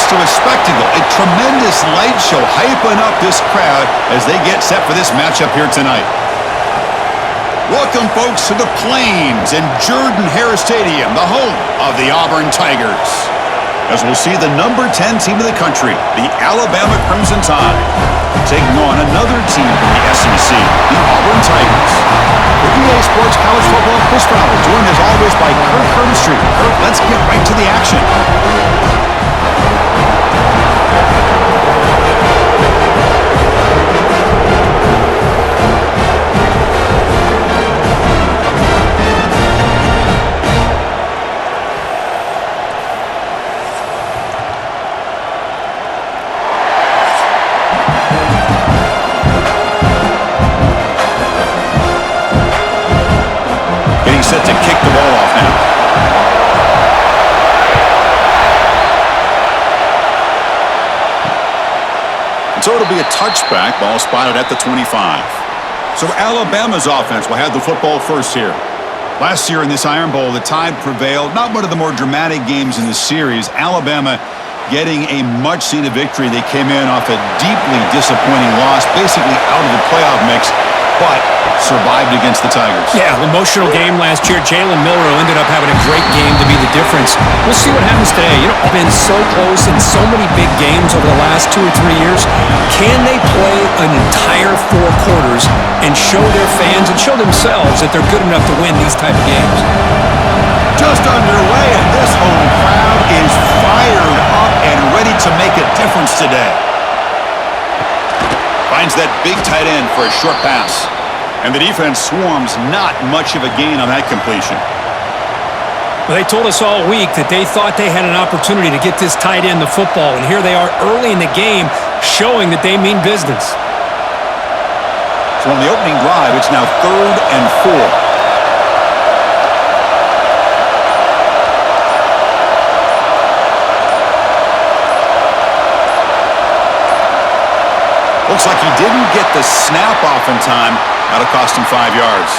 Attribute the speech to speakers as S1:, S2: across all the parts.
S1: to a spectacle, a tremendous light show hyping up this crowd as they get set for this matchup here tonight. Welcome, folks, to the Plains and Jordan-Hare Stadium, the home of the Auburn Tigers, as we'll see the number 10 team in the country, the Alabama Crimson Tide, taking on another team from the SEC, the Auburn Tigers. For EA Sports College Football, Chris Fowler, joined as always by Kirk Herbstreit. Kirk, let's get right to the action. Set to kick the ball off now. So it'll be a touchback, ball spotted at the 25. So Alabama's offense will have the football first here. Last year in this Iron Bowl, the Tide prevailed. Not one of the more dramatic games in the series. Alabama getting a much-needed victory. They came in off a deeply disappointing loss, basically out of the playoff mix, but survived against the Tigers.
S2: Yeah, emotional game last year. Jalen Milroe ended up having a great game to be the difference. We'll see what happens today. You know, been so close in so many big games over the last 2 or 3 years. Can they play an entire 4 quarters and show their fans and show themselves that they're good enough to win these type of games?
S1: Just underway, and this home crowd is fired up and ready to make a difference today. Finds that big tight end for a short pass. And the defense swarms, not much of a gain on that completion.
S2: Well, they told us all week that they thought they had an opportunity to get this tight end the football, and here they are early in the game showing that they mean business.
S1: So on the opening drive, it's now 3rd and 4. Looks like he didn't get the snap off in time. That'll cost him 5 yards.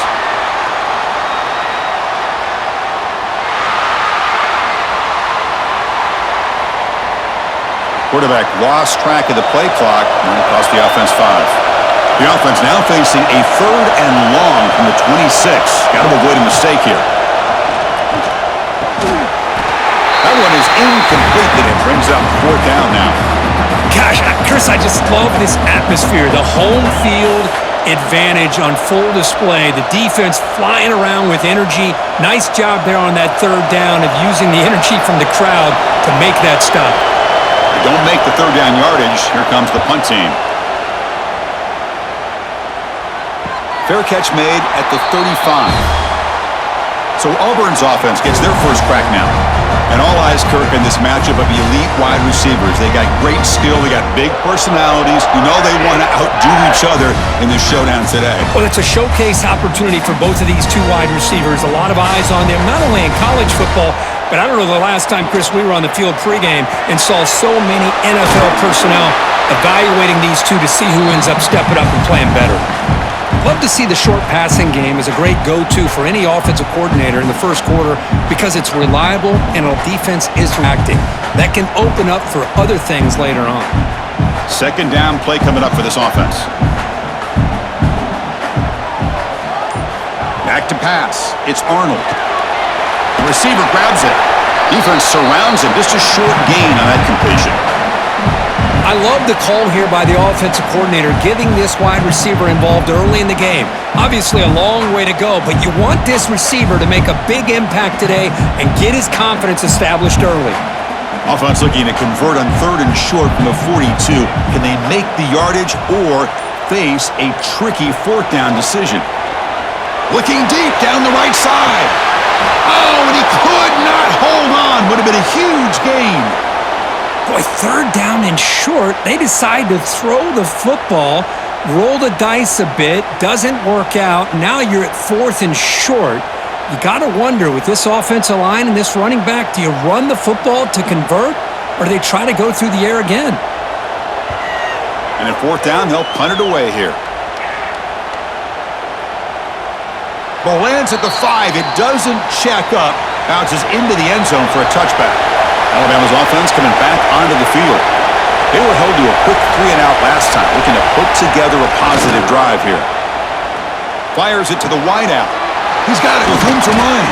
S1: Quarterback lost track of the play clock, and it cost the offense 5. The offense now facing a 3rd and long from the 26. Got to avoid a mistake here. That one is incomplete, and it brings up 4th down now.
S2: Gosh, Chris, I just love this atmosphere. The home field advantage on full display. The defense flying around with energy. Nice job there on that 3rd down of using the energy from the crowd to make that stop.
S1: They don't make the 3rd down yardage. Here comes the punt team. Fair catch made at the 35. So Auburn's offense gets their first crack now. And all eyes, Kirk, in this matchup of elite wide receivers. They got great skill. They got big personalities. You know they want to outdo each other in this showdown today.
S2: Well, it's a showcase opportunity for both of these 2 wide receivers. A lot of eyes on them, not only in college football, but I don't know the last time, Chris, we were on the field pregame and saw so many NFL personnel evaluating these 2 to see who ends up stepping up and playing better. Love to see the short passing game as a great go-to for any offensive coordinator in the first quarter because it's reliable and our defense is reacting. That can open up for other things later on.
S1: 2nd down play coming up for this offense. Back to pass. It's Arnold. The receiver grabs it. Defense surrounds him. Just a short gain on that completion.
S2: I love the call here by the offensive coordinator, getting this wide receiver involved early in the game. Obviously a long way to go, but you want this receiver to make a big impact today and get his confidence established early.
S1: Offense looking to convert on 3rd and short from the 42. Can they make the yardage or face a tricky 4th down decision? Looking deep down the right side. Oh, and he could not hold on. Would have been a huge gain.
S2: Boy, 3rd down and short. They decide to throw the football, roll the dice a bit, doesn't work out. Now you're at 4th and short. You got to wonder, with this offensive line and this running back, do you run the football to convert, or do they try to go through the air again?
S1: And at 4th down, they'll punt it away here. Ball lands at the 5. It doesn't check up. Bounces into the end zone for a touchback. Alabama's offense coming back onto the field. They were held to a quick 3-and-out last time, looking to put together a positive drive here. Fires it to the wideout. He's got it with room to run.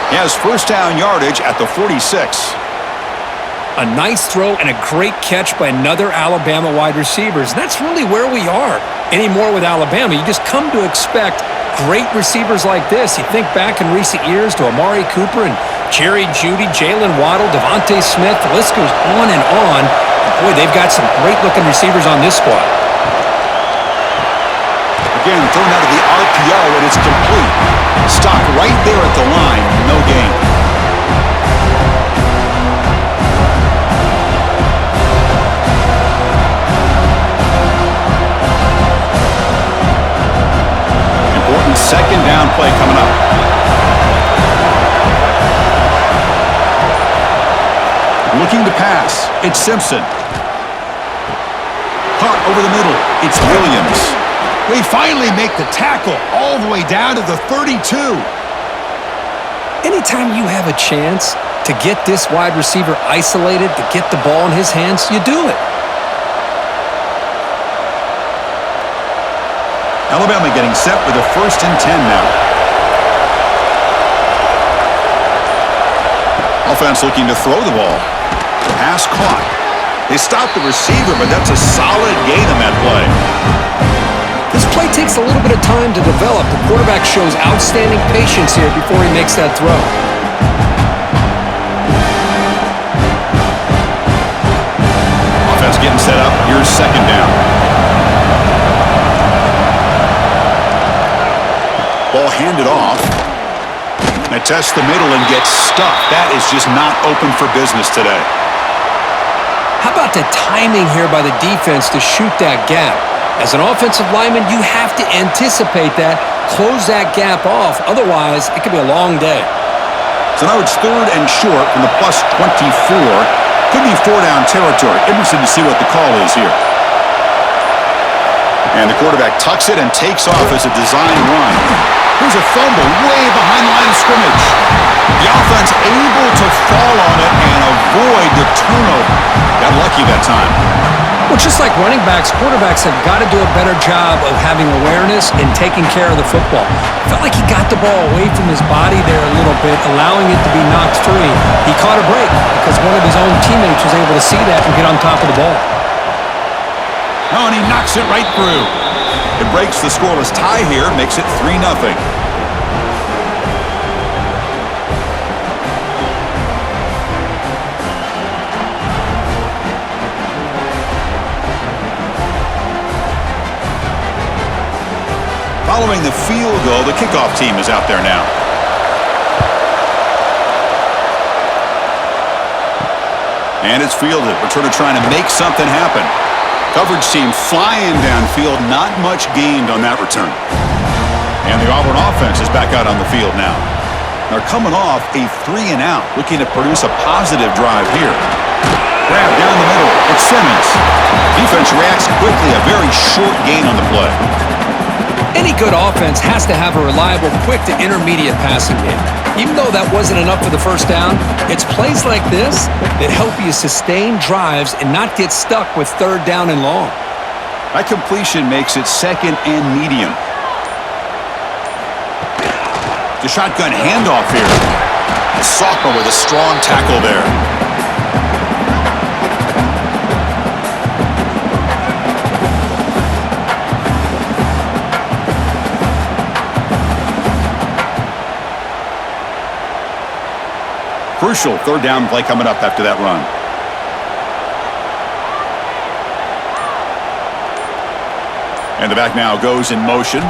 S1: He has first down yardage at the 46.
S2: A nice throw and a great catch by another Alabama wide receivers. That's really where we are anymore with Alabama. You just come to expect great receivers like this. You think back in recent years to Amari Cooper and Jerry Jeudy, Jalen Waddle, Devontae Smith. The list goes on and on. And boy, they've got some great-looking receivers on this squad.
S1: Again, thrown out of the RPO, and it's complete. Stock right there at the line, no gain. Important second down play coming up. Looking to pass. It's Simpson. Caught over the middle. It's Williams. They finally make the tackle all the way down to the 32.
S2: Anytime you have a chance to get this wide receiver isolated, to get the ball in his hands, you do it.
S1: Alabama getting set with a 1st and 10 now. Offense looking to throw the ball. Pass caught. They stop the receiver, but that's a solid gain on that play.
S2: This play takes a little bit of time to develop. The quarterback shows outstanding patience here before he makes that throw.
S1: Offense getting set up. Here's second down. Ball handed off. They test the middle and get stuck. That is just not open for business today.
S2: How about the timing here by the defense to shoot that gap? As an offensive lineman, you have to anticipate that, close that gap off. Otherwise, it could be a long day.
S1: So now it's 3rd and short from the plus 24. Could be 4-down territory. Interested to see what the call is here. And the quarterback tucks it and takes off as a design run. Here's a fumble way behind the line of scrimmage. The offense able to fall on it and avoid the turnover. Got lucky that time.
S2: Well, just like running backs, quarterbacks have got to do a better job of having awareness and taking care of the football. Felt like he got the ball away from his body there a little bit, allowing it to be knocked free. He caught a break because one of his own teammates was able to see that and get on top of the ball.
S1: Oh, and he knocks it right through. It breaks the scoreless tie here, makes it 3-0. Following the field goal, the kickoff team is out there now. And it's fielded. Returner trying to make something happen. Coverage team flying downfield. Not much gained on that return. And the Auburn offense is back out on the field now. They're coming off a 3-and-out, looking to produce a positive drive here. Grab down the middle. It's Simmons. Defense reacts quickly. A very short gain on the play.
S2: Any good offense has to have a reliable, quick to intermediate passing game. Even though that wasn't enough for the first down, it's plays like this that help you sustain drives and not get stuck with 3rd down and long.
S1: That completion makes it 2nd and medium. The shotgun handoff here. The sophomore with a strong tackle there. Crucial 3rd down play coming up after that run. And the back now goes in motion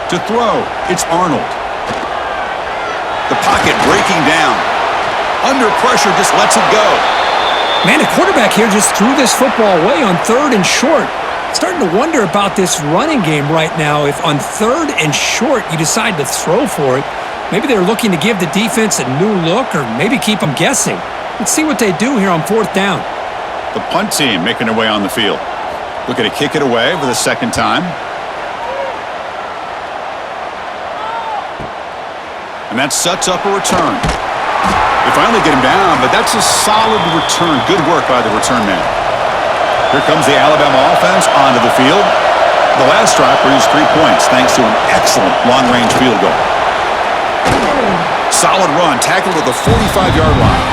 S1: to throw. It's Arnold. The pocket breaking down. Under pressure, just lets it go.
S2: Man, the quarterback here just threw this football away on 3rd and short. Starting to wonder about this running game right now. If on 3rd and short you decide to throw for it, maybe they're looking to give the defense a new look or maybe keep them guessing. Let's see what they do here on 4th down.
S1: The punt team making their way on the field. Looking to kick it away for the 2nd time. And that sets up a return. They finally get him down, but that's a solid return. Good work by the return man. Here comes the Alabama offense onto the field. The last drive produced 3 points thanks to an excellent long-range field goal. Solid run, tackled at the 45-yard line.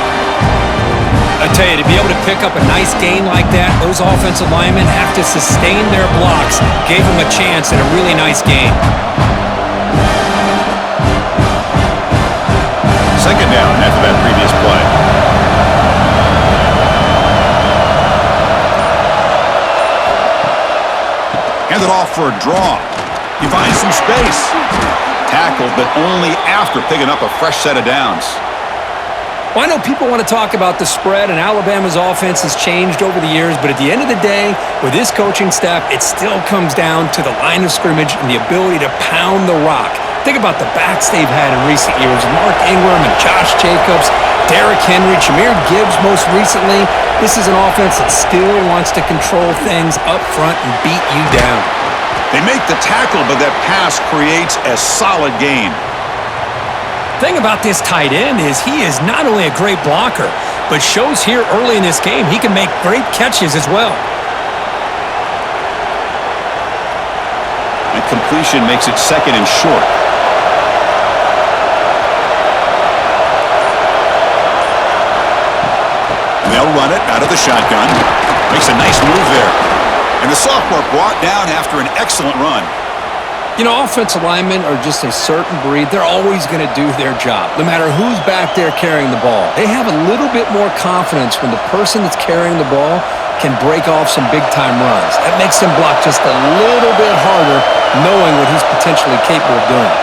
S2: I tell you, to be able to pick up a nice gain like that, those offensive linemen have to sustain their blocks. Gave them a chance at a really nice game.
S1: Second down after that previous play. Handed off for a draw. He finds some space. Tackled, but only after picking up a fresh set of downs.
S2: Well, I know people want to talk about the spread, and Alabama's offense has changed over the years, but at the end of the day, with this coaching staff, it still comes down to the line of scrimmage and the ability to pound the rock. Think about the backs they've had in recent years. Mark Ingram and Josh Jacobs, Derrick Henry, Jahmyr Gibbs most recently. This is an offense that still wants to control things up front and beat you down.
S1: They make the tackle, but that pass creates a solid gain.
S2: Thing about this tight end is he is not only a great blocker, but shows here early in this game he can make great catches as well.
S1: And completion makes it second and short. And they'll run it out of the shotgun. Makes a nice move there. And the sophomore brought down after an excellent run.
S2: You know, offensive linemen are just a certain breed. They're always going to do their job, no matter who's back there carrying the ball. They have a little bit more confidence when the person that's carrying the ball can break off some big-time runs. That makes them block just a little bit harder, knowing what he's potentially capable of doing.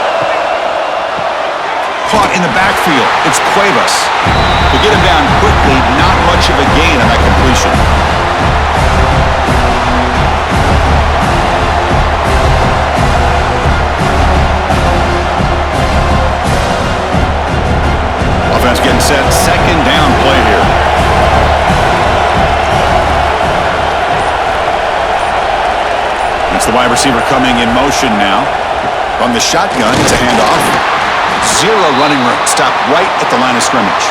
S1: Caught in the backfield. It's Cuevas. To get him down quickly, not much of a gain on that completion. Offense getting set. Second down play here. It's the wide receiver coming in motion now. From the shotgun, it's a handoff. Zero running room. Stopped right at the line of scrimmage.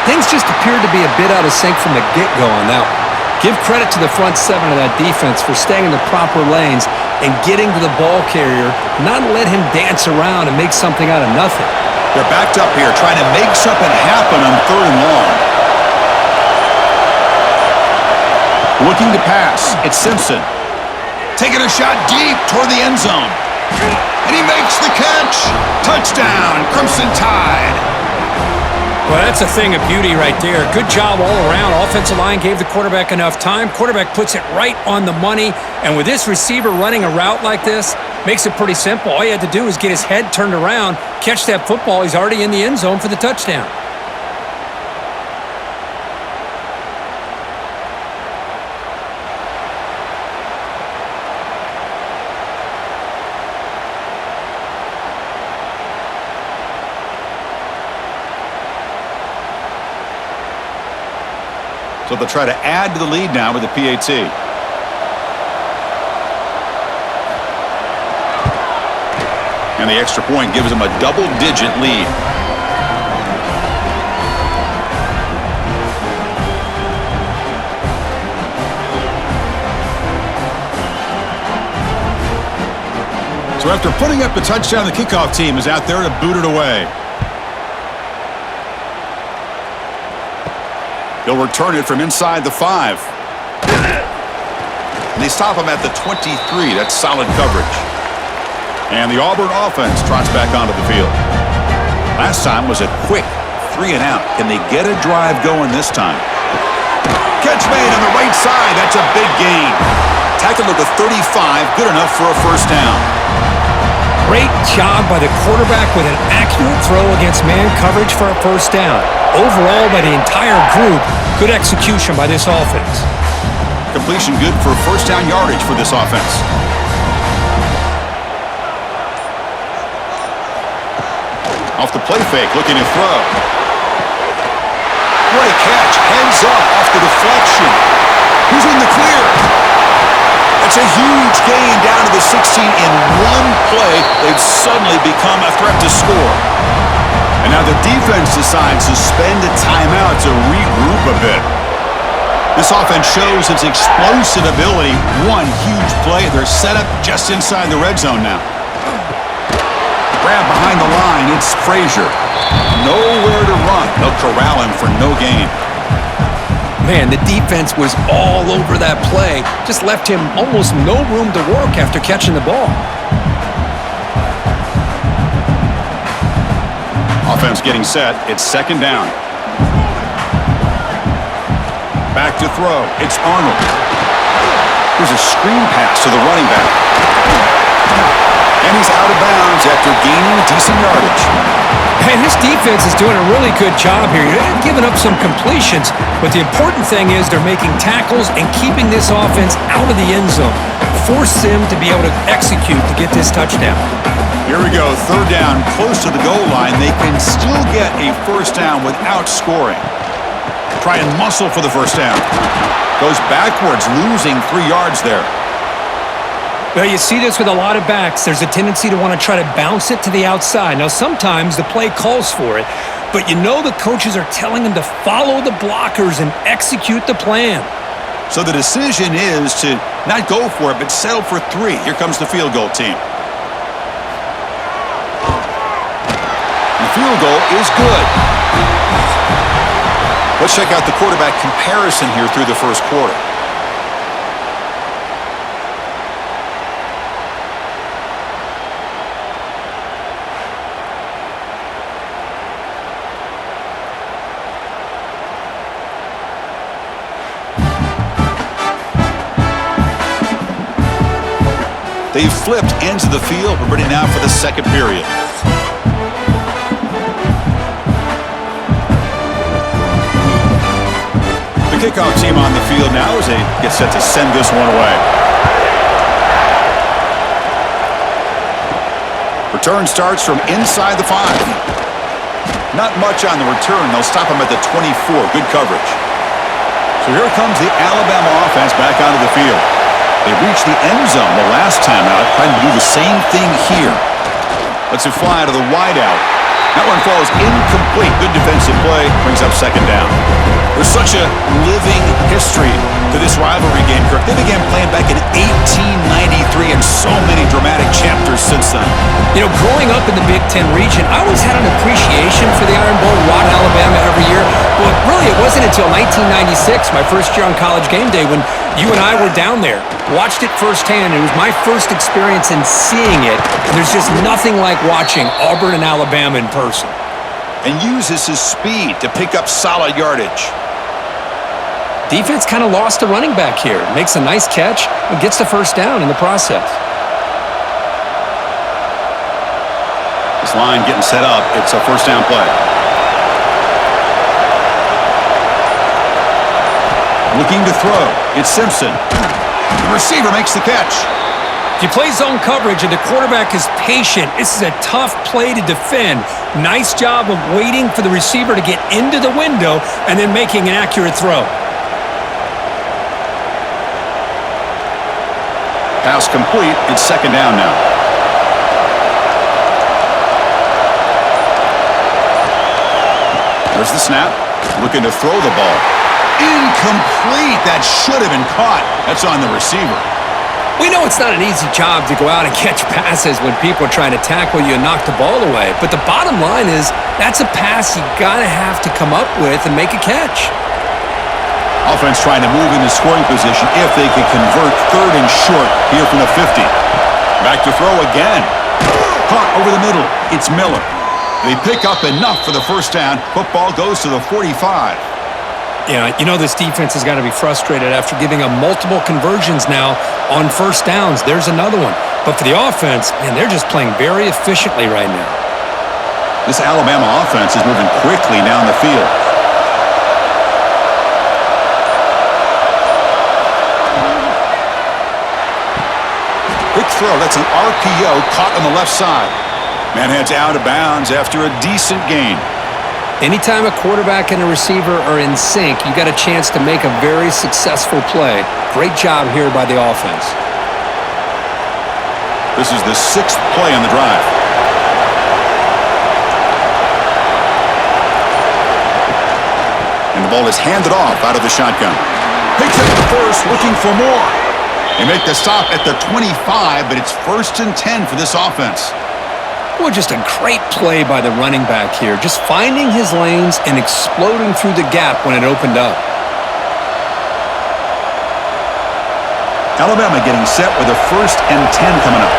S2: Things just appeared to be a bit out of sync from the get-go on that one. Give credit to the front seven of that defense for staying in the proper lanes and getting to the ball carrier, not let him dance around and make something out of nothing.
S1: They're backed up here, trying to make something happen on third and long. Looking to pass. It's Simpson. Taking a shot deep toward the end zone. And he makes the catch. Touchdown, Crimson Tide.
S2: Well, that's a thing of beauty right there. Good job all around. Offensive line gave the quarterback enough time. Quarterback puts it right on the money. And with this receiver running a route like this, makes it pretty simple. All you had to do is get his head turned around, catch that football. He's already in the end zone for the touchdown.
S1: So they'll try to add to the lead now with the PAT. And the extra point gives them a double-digit lead. So after putting up the touchdown, the kickoff team is out there to boot it away. They'll return it from inside the 5. And they stop him at the 23. That's solid coverage. And the Auburn offense trots back onto the field. Last time was a quick 3 and out. Can they get a drive going this time? Catch made on the right side. That's a big gain. Tackled at the 35. Good enough for a first down.
S2: Great job by the quarterback with an accurate throw against man coverage for a first down. Overall, by the entire group, good execution by this offense.
S1: Completion good for first down yardage for this offense. Off the play fake, looking to throw. What a catch. Heads up off the deflection. Who's in the clear? That's a huge gain down to the 16 in one play. They've suddenly become a threat to score. And now the defense decides to spend a timeout to regroup a bit. This offense shows its explosive ability. One huge play. They're set up just inside the red zone now. Grab behind the line. It's Frazier. Nowhere to run. They'll corral him for no gain.
S2: Man, the defense was all over that play. Just left him almost no room to work after catching the ball.
S1: Offense getting set. It's second down. Back to throw. It's Arnold. Here's a screen pass to the running back. And he's out of bounds after gaining decent yardage.
S2: And his defense is doing a really good job here. They're giving up some completions, but the important thing is they're making tackles and keeping this offense out of the end zone. Force them to be able to execute to get this touchdown.
S1: Here we go. Third down, close to the goal line. They can still get a first down without scoring. Try and muscle for the first down. Goes backwards, losing 3 yards there.
S2: Well, you see this with a lot of backs. There's a tendency to want to try to bounce it to the outside. Now, sometimes the play calls for it, but you know the coaches are telling them to follow the blockers and execute the plan.
S1: So the decision is to not go for it, but settle for 3. Here comes the field goal team. The field goal is good. Let's check out the quarterback comparison here through the first quarter. They've flipped ends of the field. We're ready now for the second period. The kickoff team on the field now as they get set to send this one away. Return starts from inside the 5. Not much on the return. They'll stop him at the 24. Good coverage. So here comes the Alabama offense back onto the field. They reached the end zone the last time out, trying to do the same thing here. Lets it fly to the wideout. That one falls incomplete. Good defensive play. Brings up second down. There's such a living history to this rivalry game, Kirk. They began playing back in 1893 and so many dramatic chapters since then.
S2: You know, growing up in the Big Ten region, I always had an appreciation for the Iron Bowl, rock Alabama every year. But really, it wasn't until 1996, my first year on College Game Day, when you and I were down there. Watched it firsthand. It was my first experience in seeing it. And there's just nothing like watching Auburn and Alabama in person.
S1: And uses his speed to pick up solid yardage.
S2: Defense kind of lost a running back here. Makes a nice catch and gets the first down in the process.
S1: This line getting set up. It's a first down play. Looking to throw. It's Simpson. The receiver makes the catch.
S2: If you play zone coverage and the quarterback is patient, this is a tough play to defend. Nice job of waiting for the receiver to get into the window and then making an accurate throw.
S1: Pass complete. It's second down now. There's the snap. Looking to throw the ball. Incomplete. That should have been caught. That's on the receiver.
S2: We know it's not an easy job to go out and catch passes when people are trying to tackle you and knock the ball away. But the bottom line is that's a pass you got to have to come up with and make a catch.
S1: Offense trying to move into scoring position if they can convert third and short here from the 50. Back to throw again. Caught over the middle. It's Miller. They pick up enough for the first down. Football goes to the 45.
S2: Yeah, you know this defense has got to be frustrated after giving up multiple conversions now on first downs. There's another one. But for the offense, man, they're just playing very efficiently right now.
S1: This Alabama offense is moving quickly down the field. Quick throw. That's an RPO caught on the left side. Man heads out of bounds after a decent gain.
S2: Anytime a quarterback and a receiver are in sync, you got a chance to make a very successful play. Great job here by the offense. This is the 6th play on the drive.
S1: The ball is handed off out of the shotgun. Picks it up first, looking for more. They make the stop at the 25, but it's 1st and 10 for this offense.
S2: Well, just a great play by the running back here. Just finding his lanes and exploding through the gap when it opened up.
S1: Alabama getting set with a 1st and 10 coming up.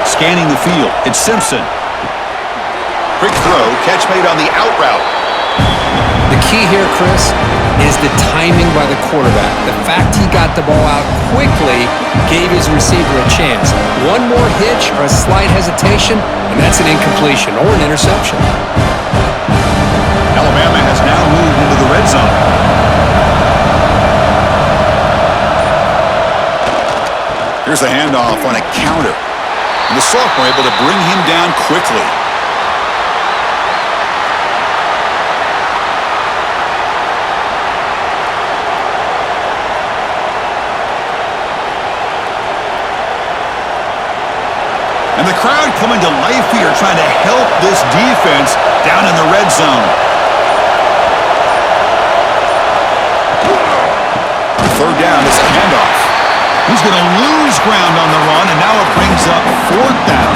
S1: Scanning the field, it's Simpson. Quick throw, catch made on the out route.
S2: The key here, Chris, is the timing by the quarterback. The fact he got the ball out quickly gave his receiver a chance. One more hitch or a slight hesitation, and that's an incompletion or an interception.
S1: Alabama has now moved into the red zone. Here's the handoff on a counter. And the sophomore able to bring him down quickly. And the crowd coming to life here, trying to help this defense down in the red zone. 3rd down, it's a handoff. He's going to lose ground on the run, and now it brings up 4th down.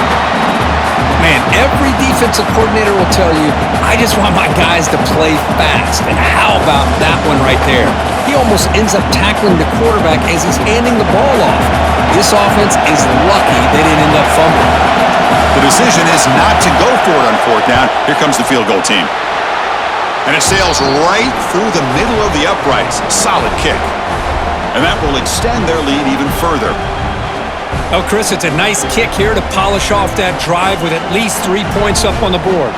S2: Man, every defensive coordinator will tell you, I just want my guys to play fast. And how about that one right there? He almost ends up tackling the quarterback as he's handing the ball off. This offense is lucky they didn't end up fumbling.
S1: The decision is not to go for it on 4th down. Here comes the field goal team. And it sails right through the middle of the uprights. Solid kick. And that will extend their lead even further.
S2: Oh, Chris, it's a nice kick here to polish off that drive with at least 3 points up on the board.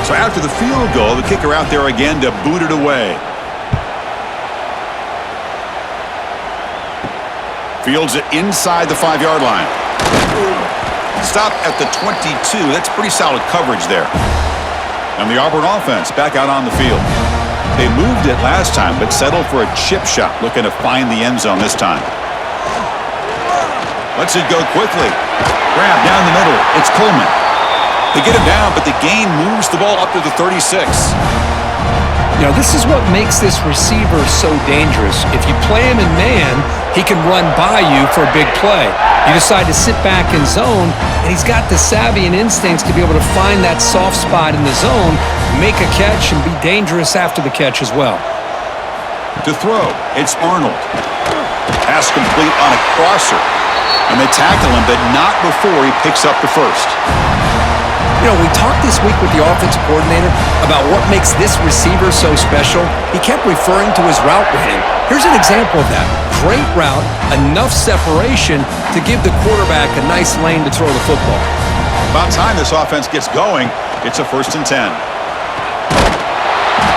S1: So after the field goal, the kicker out there again to boot it away. Fields it inside the 5-yard line. Stop at the 22. That's pretty solid coverage there. And the Auburn offense back out on the field. They moved it last time, but settled for a chip shot, looking to find the end zone this time. Lets it go quickly. Grab down the middle. It's Coleman. They get him down, but the gain moves the ball up to the 36.
S2: You know, this is what makes this receiver so dangerous. If you play him in man, he can run by you for a big play. You decide to sit back in zone, and he's got the savvy and instincts to be able to find that soft spot in the zone, make a catch, and be dangerous after the catch as well.
S1: To throw, it's Arnold. Pass complete on a crosser. And they tackle him, but not before he picks up the first.
S2: You know, we talked this week with the offensive coordinator about what makes this receiver so special. He kept referring to his route running. Here's an example of that. Great route, enough separation to give the quarterback a nice lane to throw the football.
S1: About time this offense gets going. It's a 1st and 10.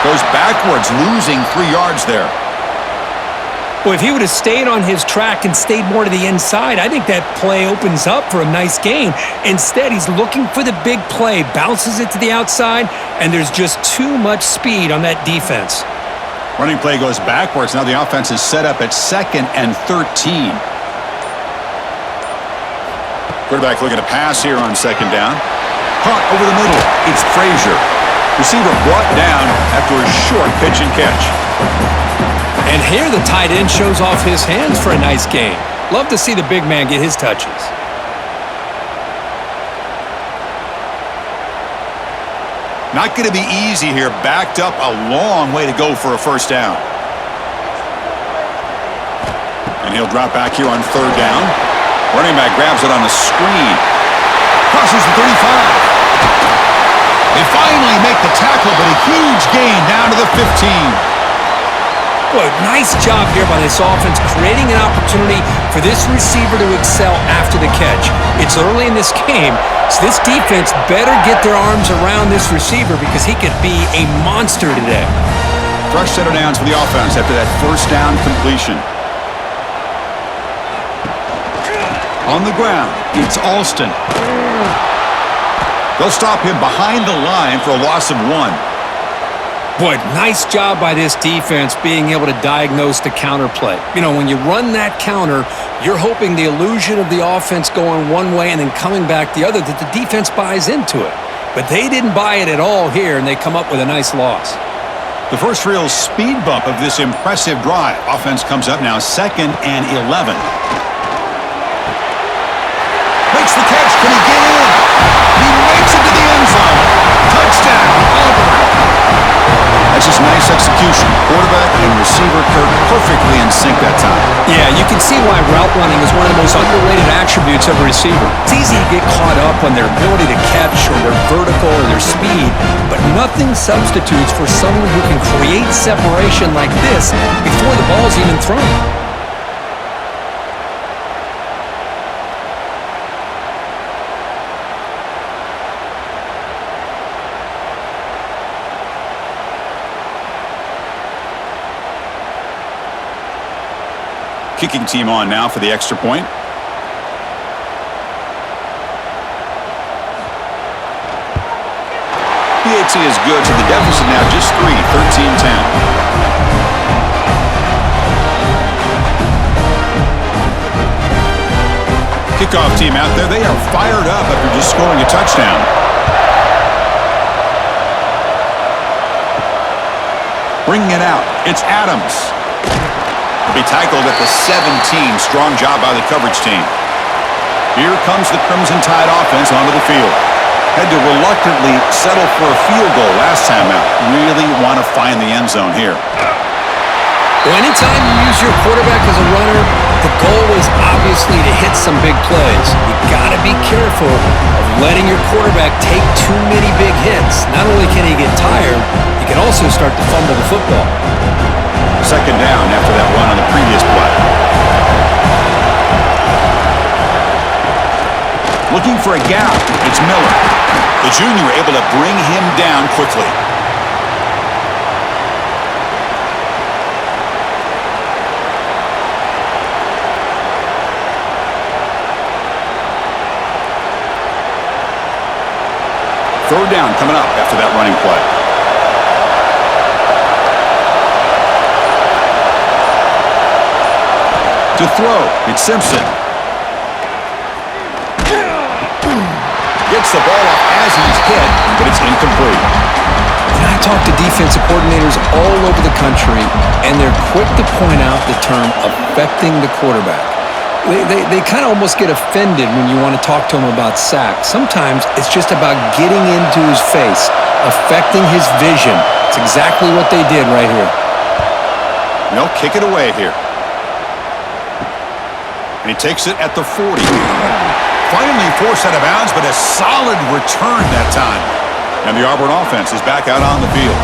S1: Goes backwards, losing 3 yards there.
S2: Well, if he would have stayed on his track and stayed more to the inside, I think that play opens up for a nice gain. Instead, he's looking for the big play, bounces it to the outside, and there's just too much speed on that defense.
S1: Running play goes backwards. Now the offense is set up at 2nd and 13. Quarterback looking to pass here on 2nd down. Caught over the middle. It's Frazier. Receiver brought down after a short pitch and catch.
S2: And here the tight end shows off his hands for a nice gain. Love to see the big man get his touches.
S1: Not going to be easy here. Backed up a long way to go for a 1st down. And he'll drop back here on 3rd down. Running back grabs it on the screen. Crosses the 35. They finally make the tackle, but a huge gain down to the 15.
S2: Boy, nice job here by this offense, creating an opportunity for this receiver to excel after the catch. It's early in this game, so this defense better get their arms around this receiver because he could be a monster today.
S1: Fresh set of downs for the offense after that 1st down completion. On the ground, it's Alston. They'll stop him behind the line for a loss of 1.
S2: Boy, nice job by this defense being able to diagnose the counter play. You know, when you run that counter, you're hoping the illusion of the offense going one way and then coming back the other, that the defense buys into it. But they didn't buy it at all here, and they come up with a nice loss.
S1: The first real speed bump of this impressive drive. Offense comes up now 2nd and 11. Makes the catch. Can he get in? He makes it to the end zone. Touchdown, Auburn. That's just nice execution. Quarterback and receiver perfectly in sync that time.
S2: Yeah, you can see why route running is one of the most underrated attributes of a receiver. It's easy to get caught up on their ability to catch or their vertical or their speed, but nothing substitutes for someone who can create separation like this before the ball's even thrown.
S1: Kicking team on now for the extra point. PAT is good, so the deficit now just 3, 13-10. Kickoff team out there. They are fired up after just scoring a touchdown. Bringing it out. It's Adams. Be tackled at the 17. Strong job by the coverage team. Here comes the Crimson Tide offense onto the field. Had to reluctantly settle for a field goal last time out. Really want to find the end zone here.
S2: Well, anytime you use your quarterback as a runner, the goal is obviously to hit some big plays. You got to be careful of letting your quarterback take too many big hits. Not only can he get tired, he can also start to fumble the football.
S1: 2nd down after that run on the previous play. Looking for a gap. It's Miller. The junior able to bring him down quickly. Third down coming up after that running play. To throw, it's Simpson. Gets the ball off as he's hit, but it's incomplete.
S2: And I talk to defensive coordinators all over the country, and they're quick to point out the term affecting the quarterback. They kind of almost get offended when you want to talk to them about sacks. Sometimes it's just about getting into his face, affecting his vision. It's exactly what they did right here.
S1: They'll kick it away here. And he takes it at the 40. Finally forced out of bounds, but a solid return that time. And the Auburn offense is back out on the field.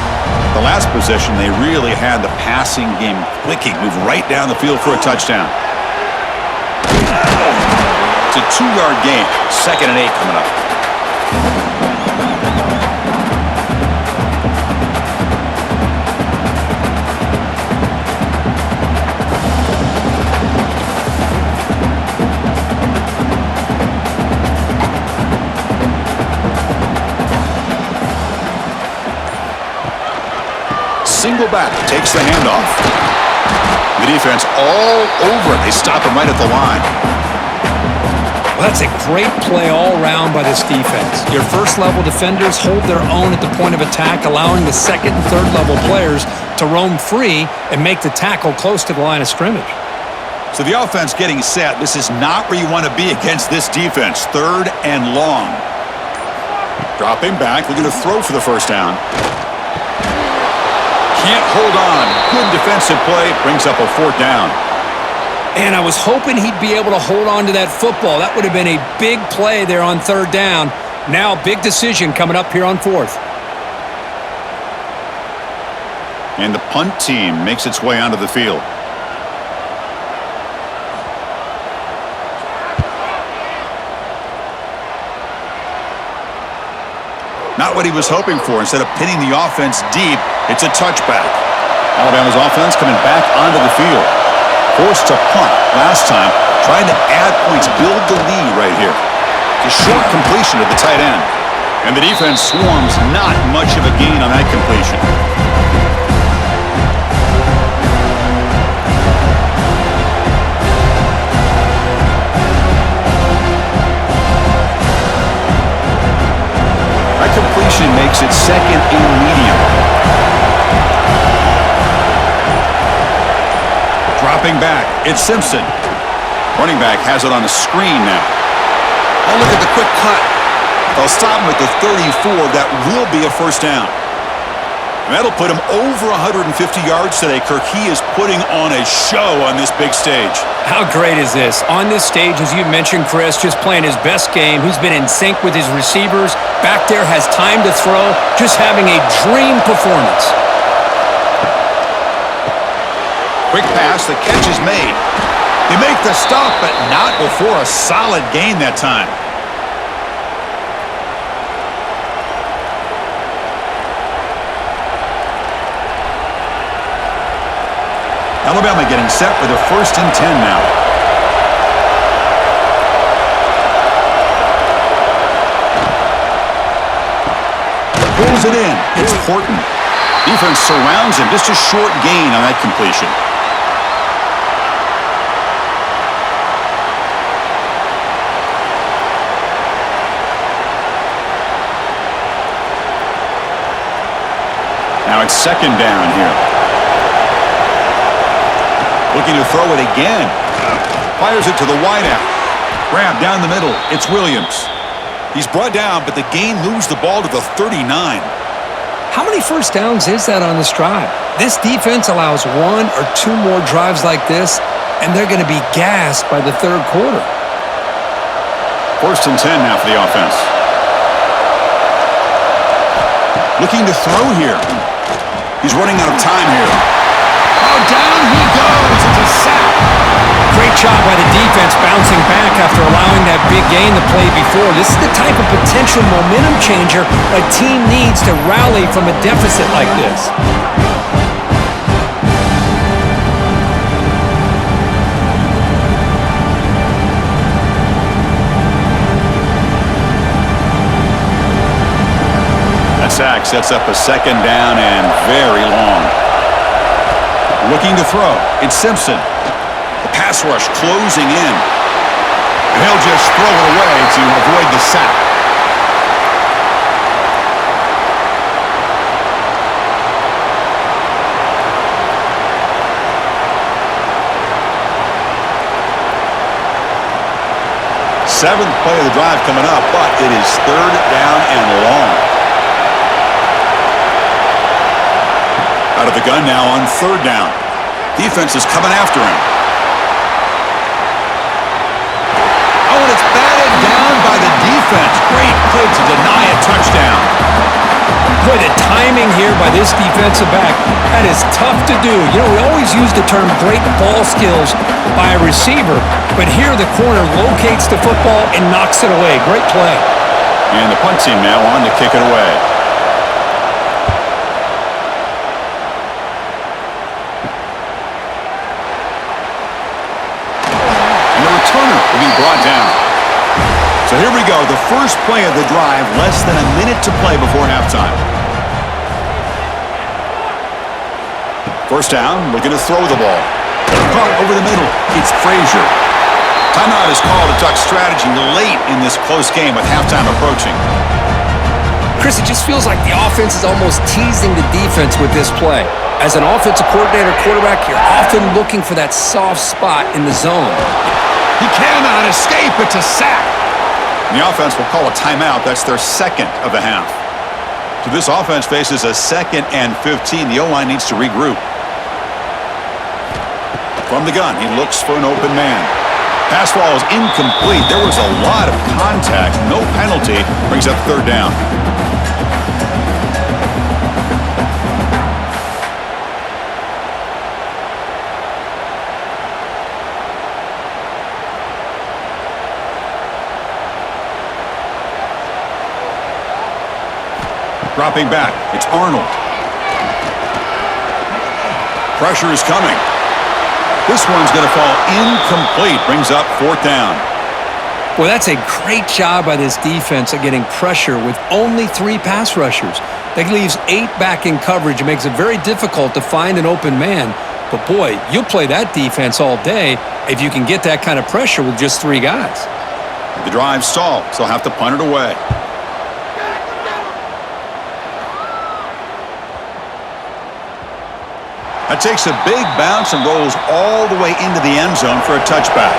S1: The last possession, they really had the passing game clicking. Move right down the field for a touchdown. It's a 2-yard gain. 2nd and 8 coming up. Single back, takes the handoff. The defense all over it. They stop him right at the line.
S2: Well, that's a great play all around by this defense. Your first-level defenders hold their own at the point of attack, allowing the second and third-level players to roam free and make the tackle close to the line of scrimmage.
S1: So the offense getting set. This is not where you want to be against this defense. 3rd and long. Dropping back, looking to throw for the first down. Can't hold on. Good defensive play. Brings up a 4th down.
S2: And I was hoping he'd be able to hold on to that football. That would have been a big play there on 3rd down. Now, big decision coming up here on 4th.
S1: And the punt team makes its way onto the field. Not what he was hoping for. Instead of pinning the offense deep, it's a touchback. Alabama's offense coming back onto the field. Forced to punt last time, trying to add points, build the lead right here. It's a short completion to the tight end. And the defense swarms, not much of a gain on that completion. makes it second and medium. Dropping back, it's Simpson. Running back has it on the screen now. Oh, look at the quick cut. They'll stop him at the 34. That will be a first down. And that'll put him over 150 yards today, Kirk. He is putting on a show on this big stage.
S2: How great is this? On this stage, as you mentioned, Chris, just playing his best game. He's been in sync with his receivers. Back there, has time to throw. Just having a dream performance.
S1: Quick pass, the catch is made. They make the stop, but not before a solid gain that time. Alabama getting set for the 1st and 10 now. Pulls it in. It's Horton. Defense surrounds him. Just a short gain on that completion. Now it's 2nd down here. Looking to throw it again. Fires it to the wideout. Grab down the middle. It's Williams. He's brought down, but the gain moves the ball to the 39.
S2: How many first downs is that on this drive? This defense allows 1 or 2 more drives like this, and they're going to be gassed by the 3rd quarter.
S1: 1st and 10 now for the offense. Looking to throw here. He's running out of time here. Oh, down he goes. It's a sack.
S2: Great job by the defense bouncing back after allowing that big gain the play before. This is the type of potential momentum changer a team needs to rally from a deficit like this.
S1: That sack sets up a 2nd down and very long. Looking to throw. It's Simpson. The pass rush closing in. And he'll just throw it away to avoid the sack. Seventh play of the drive coming up, but it is 3rd down and long. Out of the gun now on 3rd down. Defense is coming after him. Oh, and it's batted down by the defense. Great play to deny a touchdown.
S2: Boy, the timing here by this defensive back, that is tough to do. You know, we always use the term great ball skills by a receiver, but here the corner locates the football and knocks it away. Great play.
S1: And the punt team now on to kick it away. Will be brought down. So here we go, the first play of the drive, less than a minute to play before halftime. 1st down, looking to throw the ball. Caught over the middle, it's Frazier. Timeout is called to duck strategy late in this close game with halftime approaching.
S2: Chris, it just feels like the offense is almost teasing the defense with this play. As an offensive coordinator, quarterback, you're often looking for that soft spot in the zone.
S1: He cannot escape. It's a sack. And the offense will call a timeout. That's their 2nd of the half. So this offense faces a 2nd and 15. The O-line needs to regroup. From the gun, he looks for an open man. Pass ball is incomplete. There was a lot of contact. No penalty. Brings up 3rd down. Dropping back, it's Arnold. Pressure is coming. This one's going to fall incomplete. Brings up 4th down.
S2: Well, that's a great job by this defense at getting pressure with only 3 pass rushers. That leaves 8 back in coverage. It makes it very difficult to find an open man. But boy, you'll play that defense all day if you can get that kind of pressure with just 3 guys.
S1: The drive stalled, so they'll have to punt it away. That takes a big bounce and rolls all the way into the end zone for a touchback.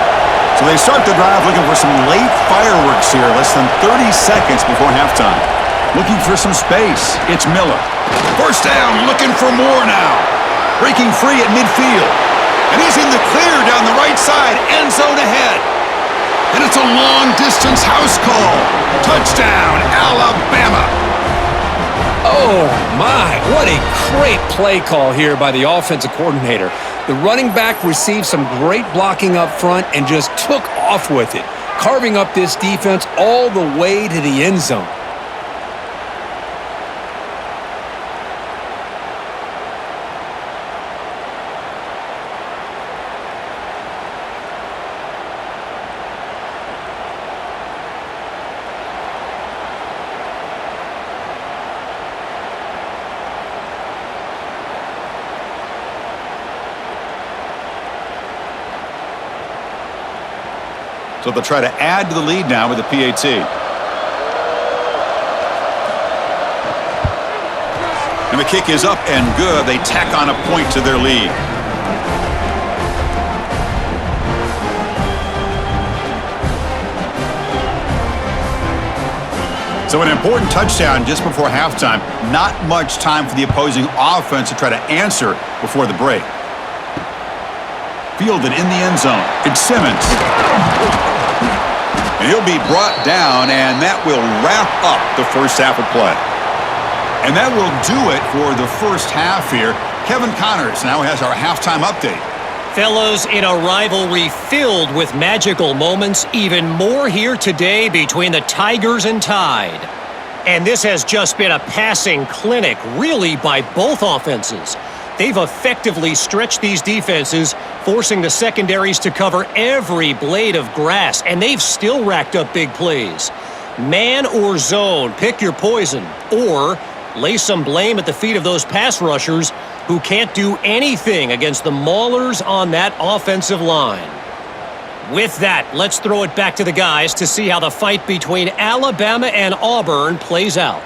S1: So they start the drive looking for some late fireworks here, less than 30 seconds before halftime. Looking for some space. It's Miller. First down, looking for more now. Breaking free at midfield. And he's in the clear down the right side, end zone ahead. And it's a long-distance house call. Touchdown, Alabama.
S2: Oh, my. What a great play call here by the offensive coordinator. The running back received some great blocking up front and just took off with it, carving up this defense all the way to the end zone.
S1: So they'll try to add to the lead now with the PAT. And the kick is up and good. They tack on a point to their lead. So an important touchdown just before halftime. Not much time for the opposing offense to try to answer before the break. Fielded in the end zone. It's Simmons. And he'll be brought down, and that will wrap up the first half of play. And that will do it for the first half here. Kevin Connors now has our halftime update.
S3: Fellows, in a rivalry filled with magical moments, even more here today between the Tigers and Tide. And this has just been a passing clinic, really, by both offenses. They've effectively stretched these defenses, forcing the secondaries to cover every blade of grass, and they've still racked up big plays. Man or zone, pick your poison, or lay some blame at the feet of those pass rushers who can't do anything against the maulers on that offensive line. With that, let's throw it back to the guys to see how the fight between Alabama and Auburn plays out.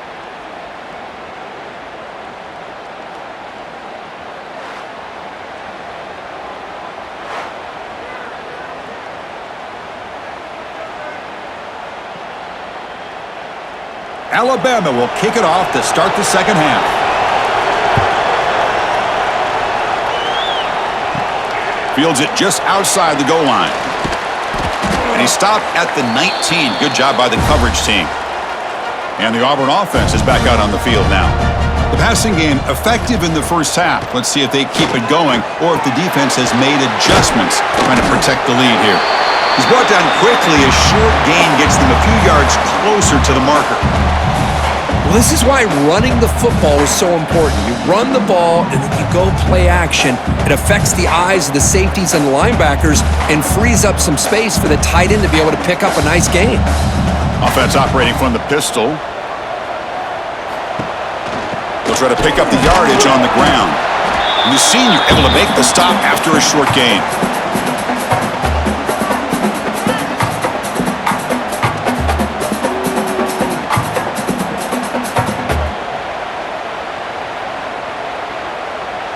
S1: Alabama will kick it off to start the second half. Fields it just outside the goal line. And he stopped at the 19. Good job by the coverage team. And the Auburn offense is back out on the field now. The passing game effective in the first half. Let's see if they keep it going or if the defense has made adjustments trying to protect the lead here. He's brought down quickly. A short gain gets them a few yards closer to the marker.
S2: Well, this is why running the football is so important. You run the ball and then you go play action. It affects the eyes of the safeties and the linebackers and frees up some space for the tight end to be able to pick up a nice gain.
S1: Offense operating from the pistol. They'll try to pick up the yardage on the ground. And the senior able to make the stop after a short gain.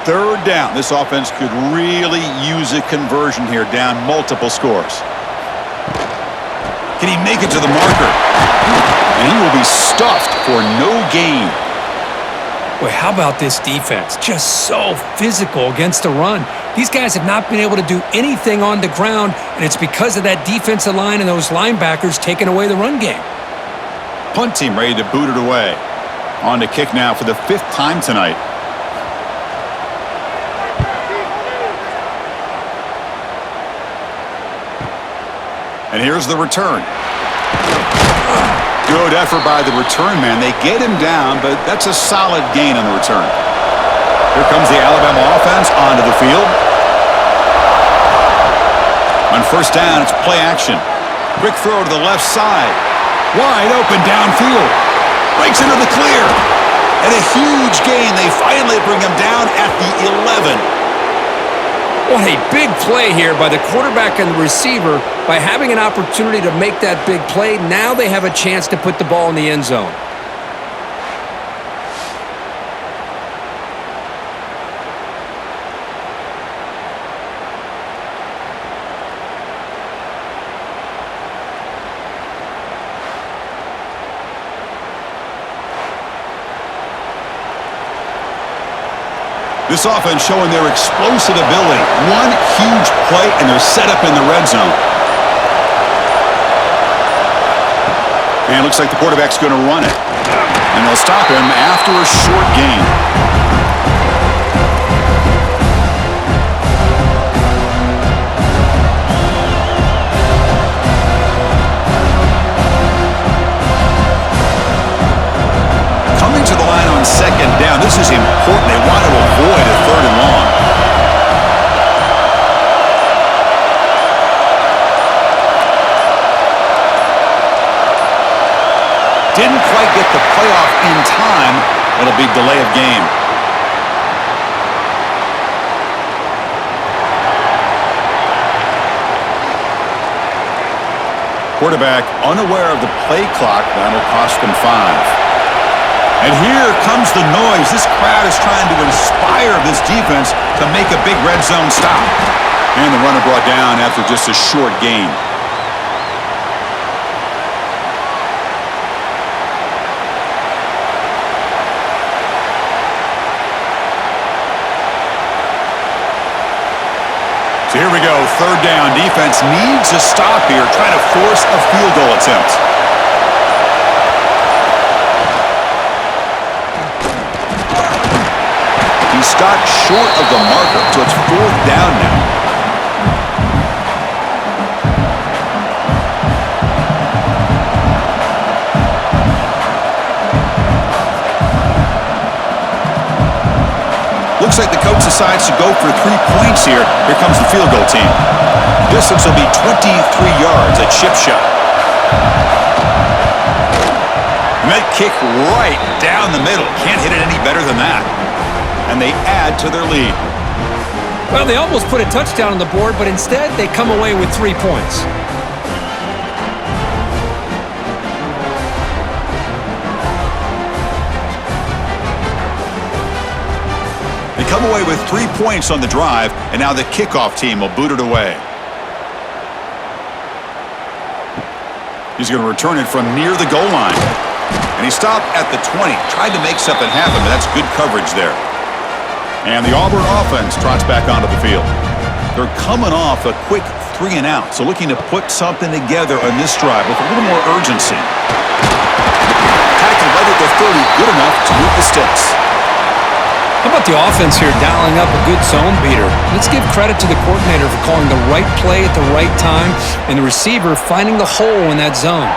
S1: Third down. This offense could really use a conversion here, down multiple scores. Can he make it to the marker? And he will be stuffed for no gain.
S2: Boy, how about this defense? Just so physical against the run. These guys have not been able to do anything on the ground, and it's because of that defensive line and those linebackers taking away the run game.
S1: Punt team ready to boot it away. On to kick now for the 5th time tonight. And here's the return. Good effort by the return man. They get him down, but that's a solid gain on the return. Here comes the Alabama offense onto the field. On first down, it's play action. Quick throw to the left side. Wide open downfield. Breaks into the clear. And a huge gain. They finally bring him down at the 11.
S2: What a big play here by the quarterback and the receiver. By having an opportunity to make that big play, now they have a chance to put the ball in the end zone.
S1: This offense showing their explosive ability. One huge play, and they're set up in the red zone. And it looks like the quarterback's going to run it. And they'll stop him after a short gain. Coming to the line on second down. This is important. They want to avoid a 3rd and long. Didn't quite get the playoff in time. It'll be delay of game. Quarterback unaware of the play clock. That'll cost them 5. And here comes the noise. This crowd is trying to inspire this defense to make a big red zone stop. And the runner brought down after just a short gain. So here we go, 3rd down. Defense needs a stop here, trying to force a field goal attempt. He stopped short of the marker, so it's 4th down now. Looks like the coach decides to go for 3 points here. Here comes the field goal team. Distance will be 23 yards at chip shot. And that kick right down the middle. Can't hit it any better than that. And they add to their lead.
S2: Well, they almost put a touchdown on the board, but instead they come away with 3 points.
S1: They come away with 3 points on the drive, and now the kickoff team will boot it away. He's going to return it from near the goal line. And he stopped at the 20. Tried to make something happen, but that's good coverage there. And the Auburn offense trots back onto the field. They're coming off a quick 3 and out, so looking to put something together on this drive with a little more urgency. Tackled right at the 30, good enough to move the sticks.
S2: How about the offense here dialing up a good zone beater? Let's give credit to the coordinator for calling the right play at the right time and the receiver finding the hole in that zone.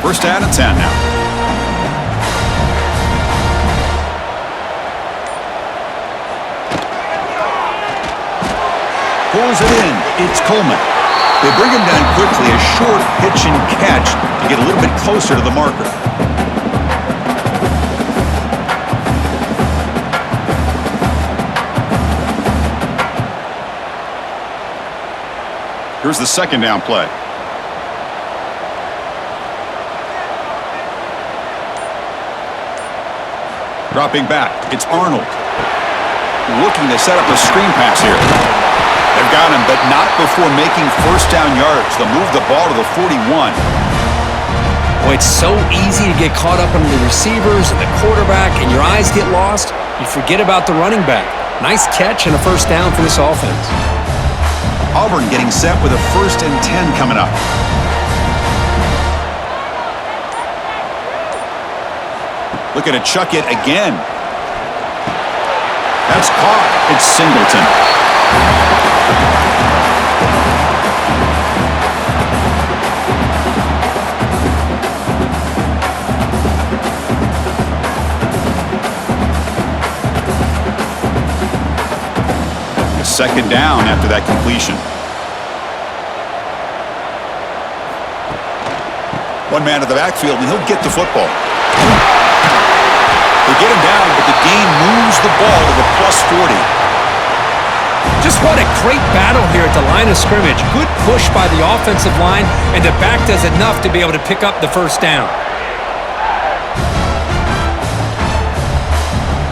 S1: 1st down and 10 now. Pulls it in. It's Coleman. They bring him down quickly. A short pitch and catch to get a little bit closer to the marker. Here's the 2nd down play. Dropping back. It's Arnold. Looking to set up a screen pass here. They've got him, but not before making 1st down yards. They'll move the ball to the 41.
S2: Boy, it's so easy to get caught up on the receivers and the quarterback, and your eyes get lost. You forget about the running back. Nice catch and a 1st down for this offense.
S1: Auburn getting set with a 1st and 10 coming up. Looking to chuck it again. That's caught. It's Singleton. A 2nd down after that completion. One man to the backfield, and he'll get the football. They get him down, but the gain moves the ball to the +40.
S2: Just what a great battle here at the line of scrimmage. Good push by the offensive line, and the back does enough to be able to pick up the 1st down.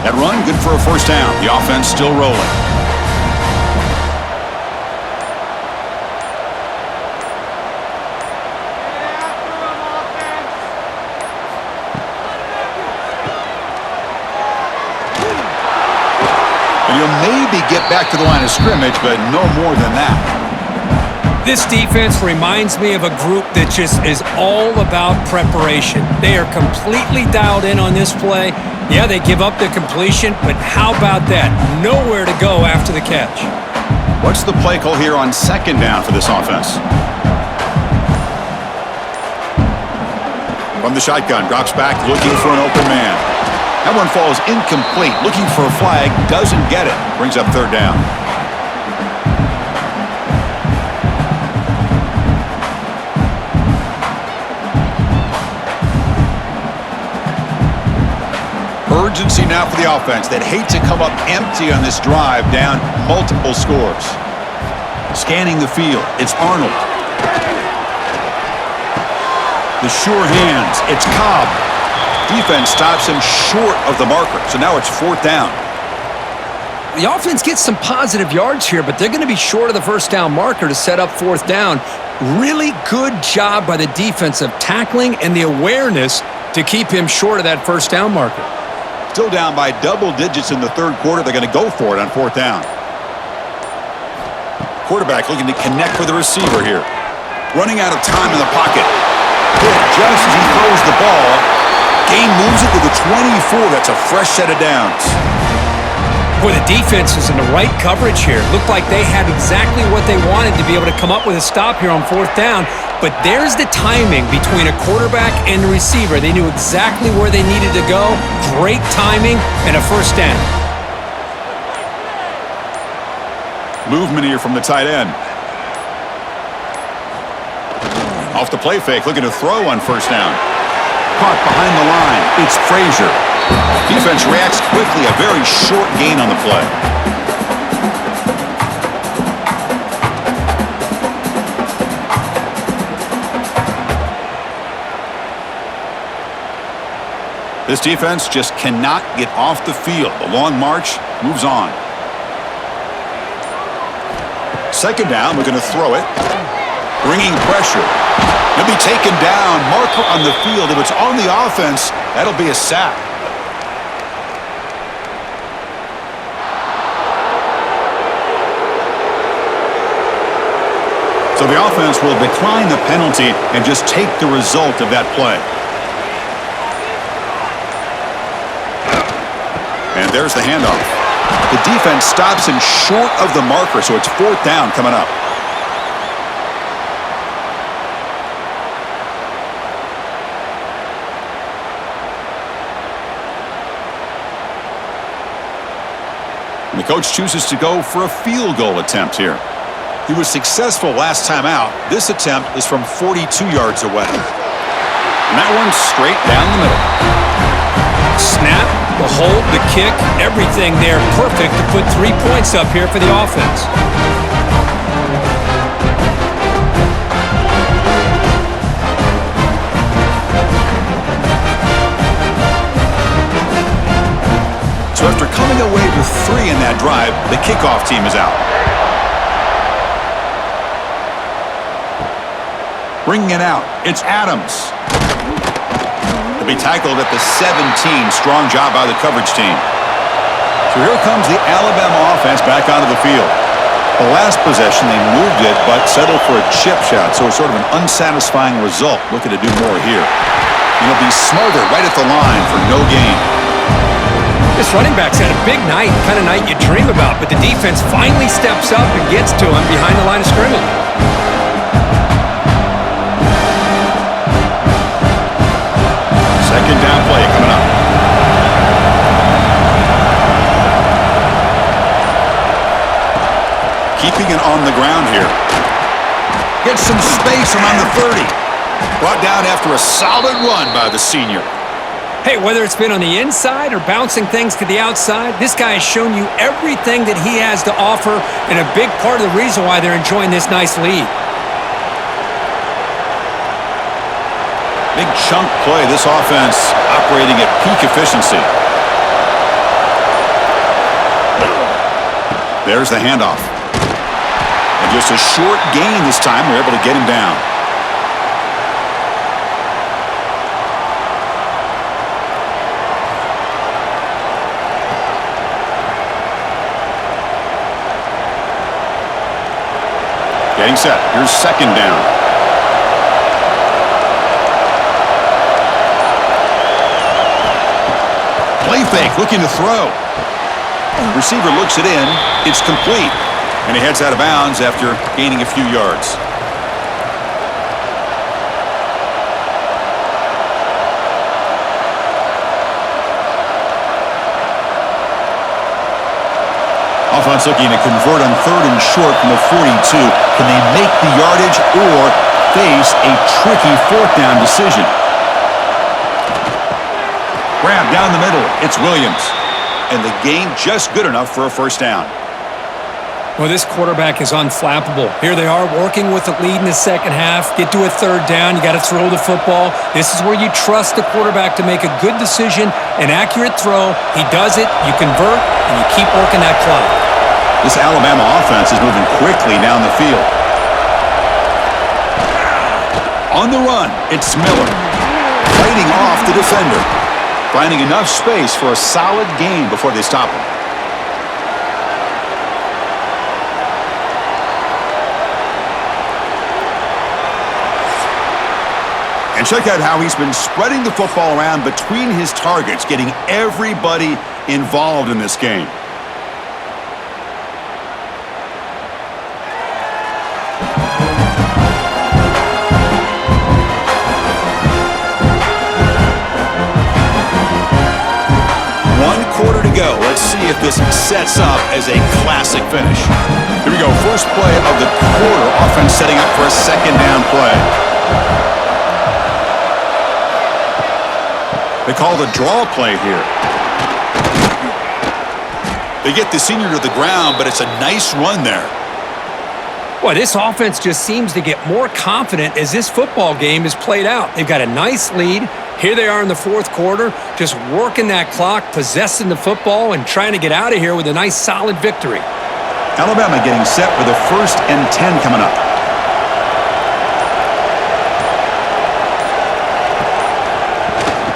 S1: That run, good for a 1st down. The offense still rolling. He'll maybe get back to the line of scrimmage, but no more than that.
S2: This defense reminds me of a group that just is all about preparation. They are completely dialed in on this play. Yeah, they give up the completion, but how about that? Nowhere to go after the catch.
S1: What's the play call here on second down for this offense? From the shotgun, drops back, looking for an open man. That one falls incomplete. Looking for a flag, doesn't get it. Brings up third down. Urgency now for the offense. They'd hate to come up empty on this drive, down multiple scores. Scanning the field, it's Arnold. The sure hands, it's Cobb. Defense stops him short of the marker, so now it's fourth down.
S2: The offense gets some positive yards here, but they're going to be short of the first down marker to set up fourth down. Really good job by the defense of tackling and the awareness to keep him short of that first down marker.
S1: Still down by double digits in the third quarter. They're going to go for it on fourth down. Quarterback looking to connect with the receiver here. Running out of time in the pocket. Hit just as he throws the ball. Gain moves it to the 24. That's a fresh set of downs.
S2: Boy, the defense is in the right coverage here. Looked like they had exactly what they wanted to be able to come up with a stop here on fourth down. But there's the timing between a quarterback and the receiver. They knew exactly where they needed to go. Great timing and a first down.
S1: Movement here from the tight end. Off the play fake, looking to throw on first down. Caught behind the line. It's Frazier. Defense reacts quickly. A very short gain on the play. This defense just cannot get off the field. The long march moves on. Second down, we're going to throw it. Bringing pressure. He'll be taken down. Marker on the field. If it's on the offense, that'll be a sack. So the offense will decline the penalty and just take the result of that play. And there's the handoff. The defense stops him short of the marker, so it's fourth down coming up. And the coach chooses to go for a field goal attempt here. He was successful last time out. This attempt is from 42 yards away. And that one's straight down the middle.
S2: Snap, the hold, the kick, everything there perfect to put 3 points up here for the offense.
S1: So after coming away with 3 in that drive, the kickoff team is out. Bringing it out, it's Adams. Be tackled at the 17. Strong job by the coverage team. So here comes the Alabama offense back onto the field. The last possession, they moved it, but settled for a chip shot, so it's sort of an unsatisfying result. Looking to do more here. And he'll be smothered right at the line for no gain.
S2: This running back's had a big night, kind of night you dream about, but the defense finally steps up and gets to him behind the line of scrimmage.
S1: Second down play coming up. Keeping it on the ground here. Gets some space around the 30. Brought down after a solid run by the senior.
S2: Hey, whether it's been on the inside or bouncing things to the outside, this guy has shown you everything that he has to offer and a big part of the reason why they're enjoying this nice lead.
S1: Big chunk play. This offense operating at peak efficiency. There's the handoff. And just a short gain this time. We're able to get him down. getting set. Here's second down. Play fake, looking to throw. Receiver looks it in. It's complete. And he heads out of bounds after gaining a few yards. Offense looking to convert on third and short from the 42. Can they make the yardage or face a tricky fourth down decision? Grab down the middle. It's Williams. And the gain just good enough for a first down.
S2: Well, this quarterback is unflappable. Here they are working with the lead in the second half. Get to a third down. You got to throw the football. This is where you trust the quarterback to make a good decision, an accurate throw. He does it, you convert, and you keep working that clock.
S1: This Alabama offense is moving quickly down the field. On the run, it's Miller. Fighting off the defender. Finding enough space for a solid gain before they stop him. And check out how he's been spreading the football around between his targets, getting everybody involved in this game. One quarter to go. Let's see if this sets up as a classic finish. Here we go. First play of the quarter. Offense setting up for a second down play. They call the draw play here. They get the senior to the ground, but it's a nice run there.
S2: Boy, this offense just seems to get more confident as this football game is played out. They've got a nice lead. Here they are in the fourth quarter, just working that clock, possessing the football, and trying to get out of here with a nice, solid victory.
S1: Alabama getting set for the 1st and 10 coming up.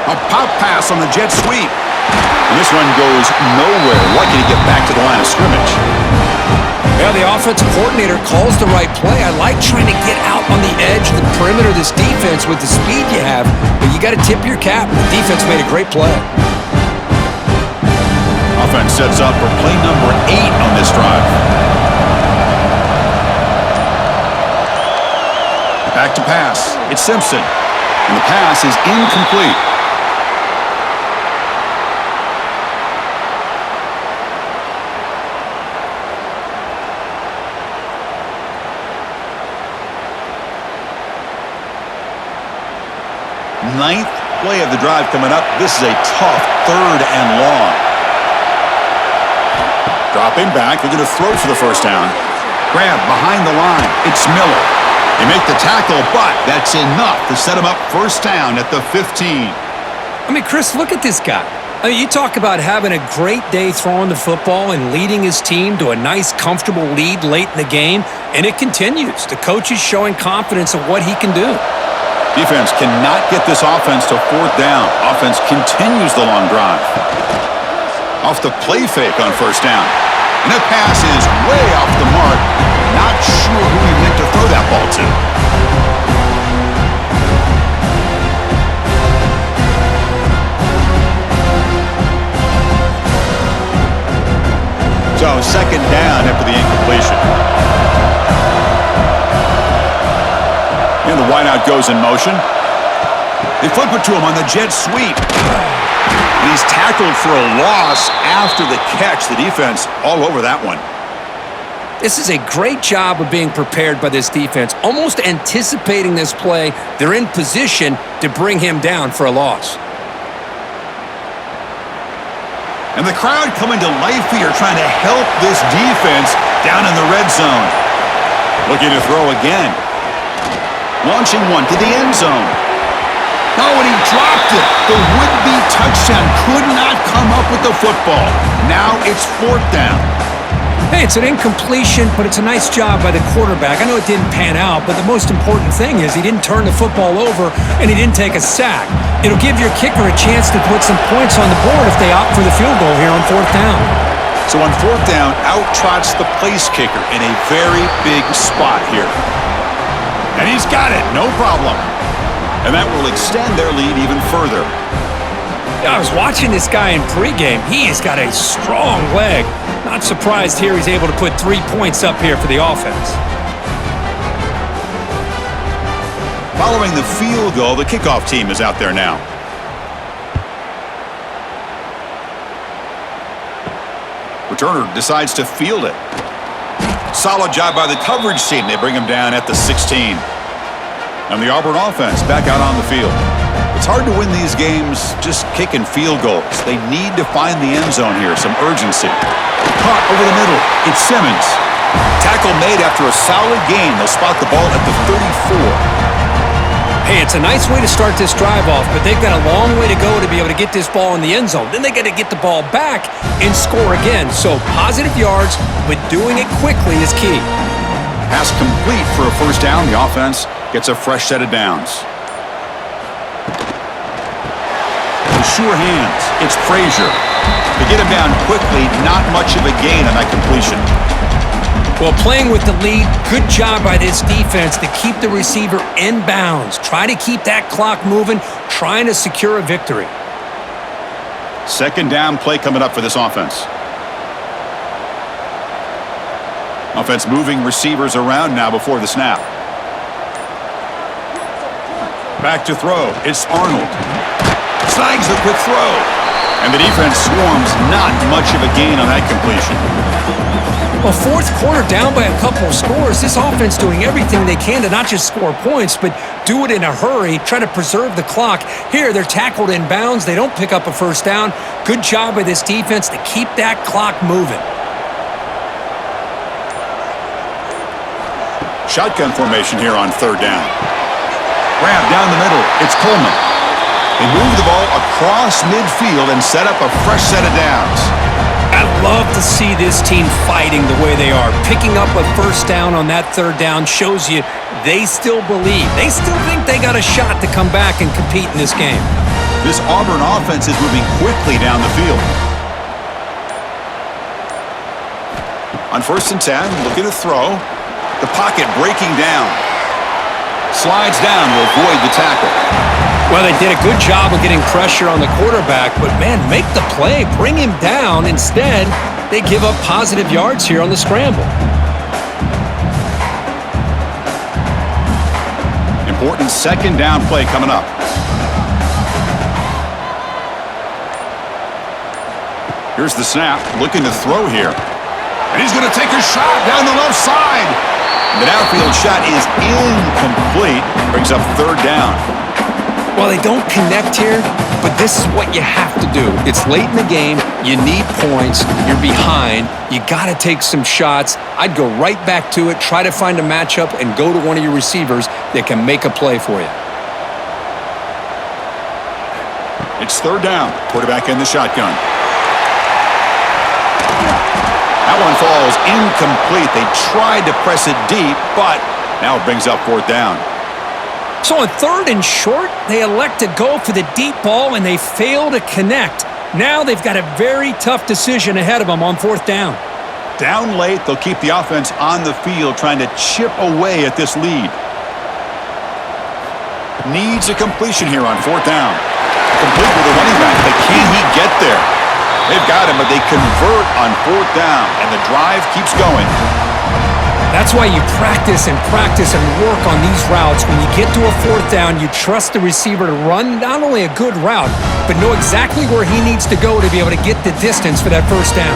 S1: A pop pass on the jet sweep. And this one goes nowhere. Lucky to get back to the line of scrimmage.
S2: Yeah, the offensive coordinator calls the right play. I like trying to get out on the edge of the perimeter of this defense with the speed you have, but you got to tip your cap. The defense made a great play.
S1: Offense sets up for play number 8 on this drive. Back to pass. It's Simpson. And the pass is incomplete. Ninth play of the drive coming up. This is a tough 3rd and long. Dropping back. They're going to throw for the first down. Grab behind the line. It's Miller. They make the tackle, but that's enough to set him up first down at the 15.
S2: I mean, Chris, look at this guy. I mean, you talk about having a great day throwing the football and leading his team to a nice, comfortable lead late in the game, and it continues. The coach is showing confidence of what he can do.
S1: Defense cannot get this offense to 4th down. Offense continues the long drive. Off the play fake on first down. And that pass is way off the mark. Not sure who he meant to throw that ball to. So second down after the incompletion. And the wideout goes in motion. They flip it to him on the jet sweep. And he's tackled for a loss after the catch. The defense all over that one.
S2: This is a great job of being prepared by this defense, almost anticipating this play. They're in position to bring him down for a loss.
S1: And the crowd coming to life here, trying to help this defense down in the red zone. Looking to throw again. Launching one to the end zone. Oh, and he dropped it. The would-be touchdown could not come up with the football. Now it's 4th down.
S2: Hey, it's an incompletion, but it's a nice job by the quarterback. I know it didn't pan out, but the most important thing is he didn't turn the football over and he didn't take a sack. It'll give your kicker a chance to put some points on the board if they opt for the field goal here on 4th down.
S1: So on fourth down, out trots the place kicker in a very big spot here. And he's got it, no problem. And that will extend their lead even further.
S2: I was watching this guy in pregame. He has got a strong leg. Not surprised here he's able to put 3 points up here for the offense.
S1: Following the field goal, the kickoff team is out there now. Returner decides to field it. Solid job by the coverage team. They bring him down at the 16. And the Auburn offense back out on the field. It's hard to win these games just kicking field goals. They need to find the end zone here, some urgency. Caught over the middle. It's Simmons. Tackle made after a solid gain. They'll spot the ball at the 34.
S2: Hey, it's a nice way to start this drive off, but they've got a long way to go to be able to get this ball in the end zone. Then they got to get the ball back and score again. So positive yards, but doing it quickly is key.
S1: Pass complete for a first down. The offense gets a fresh set of downs. With sure hands, it's Frazier. They get him down quickly, not much of a gain on that completion.
S2: Well, playing with the lead, good job by this defense to keep the receiver in bounds. Try to keep that clock moving, trying to secure a victory.
S1: Second down play coming up for this offense. Offense moving receivers around now before the snap. Back to throw. It's Arnold. Snags the quick throw. And the defense swarms, not much of a gain on that completion.
S2: Well, fourth quarter down by a couple of scores. This offense doing everything they can to not just score points, but do it in a hurry, try to preserve the clock. Here, they're tackled in bounds. They don't pick up a first down. Good job by this defense to keep that clock moving.
S1: Shotgun formation here on third down. Grab down the middle. It's Coleman. They move the ball across midfield and set up a fresh set of downs.
S2: I love to see this team fighting the way they are. Picking up a first down on that third down shows you they still believe. They still think they got a shot to come back and compete in this game.
S1: This Auburn offense is moving quickly down the field. On 1st and 10, looking to throw. The pocket breaking down. Slides down to avoid the tackle.
S2: Well, they did a good job of getting pressure on the quarterback, but, man, make the play. Bring him down. Instead, they give up positive yards here on the scramble.
S1: Important second down play coming up. Here's the snap. Looking to throw here. And he's going to take a shot down the left side. The downfield shot is incomplete. Brings up third down.
S2: Well, they don't connect here, but this is what you have to do. It's late in the game. You need points. You're behind. You got to take some shots. I'd go right back to it, try to find a matchup, and go to one of your receivers that can make a play for you.
S1: It's third down. Quarterback in the shotgun. That one falls incomplete. They tried to press it deep, but now it brings up fourth down.
S2: So on third and short, they elect to go for the deep ball, and they fail to connect. Now they've got a very tough decision ahead of them on fourth down.
S1: Down late, they'll keep the offense on the field trying to chip away at this lead. Needs a completion here on fourth down. Complete with the running back, but can he get there? They've got him, but they convert on fourth down, and the drive keeps going.
S2: That's why you practice and work on these routes. When you get to a fourth down, you trust the receiver to run not only a good route, but know exactly where he needs to go to be able to get the distance for that first down.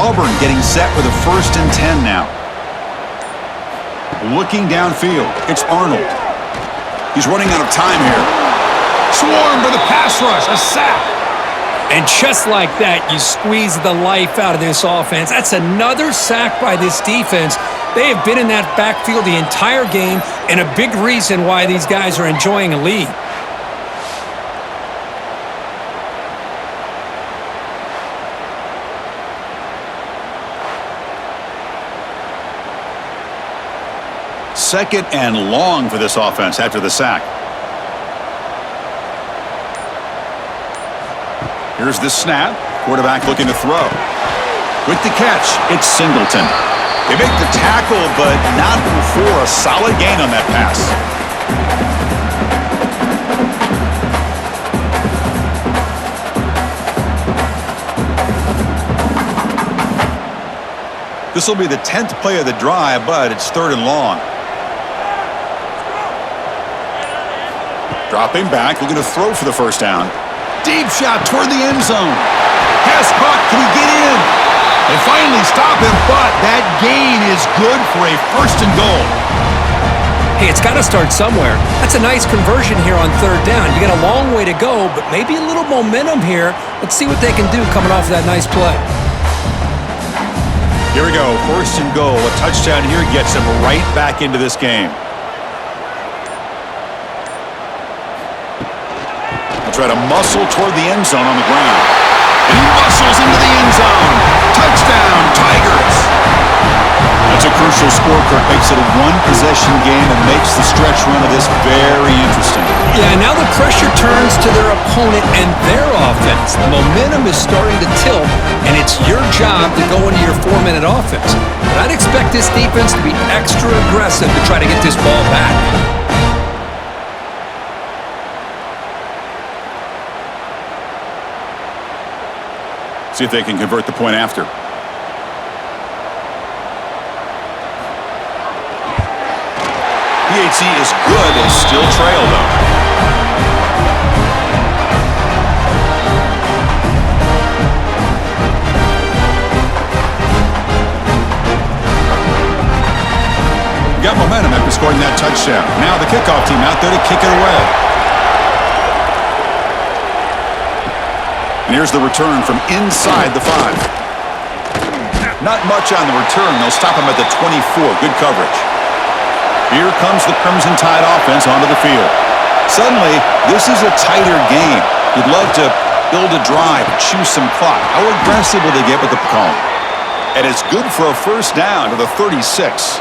S1: Auburn getting set with a 1st and 10 now. Looking downfield, it's Arnold. He's running out of time here. Swarmed by the pass rush, a sack.
S2: And just like that, you squeeze the life out of this offense. That's another sack by this defense. They have been in that backfield the entire game, and a big reason why these guys are enjoying a lead.
S1: Second and long for this offense after the sack. Here's the snap. Quarterback looking to throw. With the catch, it's Singleton. They make the tackle, but not before a solid gain on that pass. This will be the 10th play of the drive, but it's 3rd and long. Dropping back, looking to throw for the first down. Deep shot toward the end zone. Pass caught, can he get in? They finally stop him, but that gain is good for a 1st and goal.
S2: Hey, it's got to start somewhere. That's a nice conversion here on 3rd down. You got a long way to go, but maybe a little momentum here. Let's see what they can do coming off of that nice play.
S1: Here we go, 1st and goal. A touchdown here gets him right back into this game. Try to muscle toward the end zone on the ground. And he muscles into the end zone. Touchdown, Tigers! That's a crucial score, Kirk. Makes it a one-possession game and makes the stretch run of this very interesting.
S2: Yeah, now the pressure turns to their opponent and their offense. The momentum is starting to tilt, and it's your job to go into your 4-minute offense. But I'd expect this defense to be extra aggressive to try to get this ball back.
S1: See if they can convert the point after. PHC is good. They still trail, though. Got momentum after scoring that touchdown. Now the kickoff team out there to kick it away. And here's the return from inside the 5. Not much on the return. They'll stop him at the 24. Good coverage. Here comes the Crimson Tide offense onto the field. Suddenly, this is a tighter game. You'd love to build a drive, chew some clock. How aggressive will they get with the call? And it's good for a 1st down to the 36.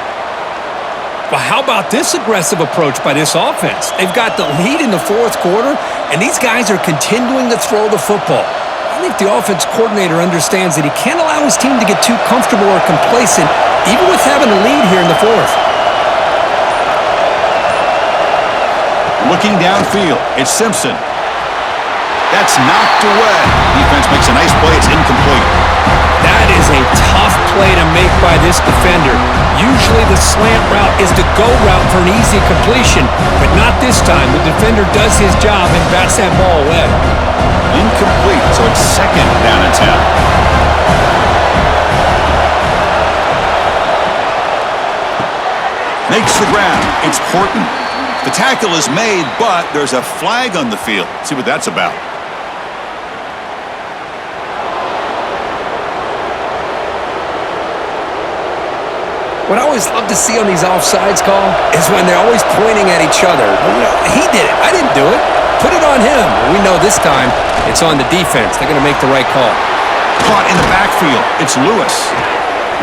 S2: But how about this aggressive approach by this offense? They've got the lead in the 4th quarter, and these guys are continuing to throw the football. I think the offense coordinator understands that he can't allow his team to get too comfortable or complacent, even with having a lead here in the 4th.
S1: Looking downfield, it's Simpson. That's knocked away. Defense makes a nice play. It's incomplete.
S2: That is a tough play to make by this defender. Usually the slant route is the go route for an easy completion, but not this time. The defender does his job and bats that ball away.
S1: Incomplete, so it's 2nd down and 10. Makes the grab. It's Horton. The tackle is made, but there's a flag on the field. See what that's about.
S2: What I always love to see on these offsides call is when they're always pointing at each other. You know, he did it. I didn't do it. Put it on him. We know this time it's on the defense. They're going to make the right call.
S1: Caught in the backfield. It's Lewis.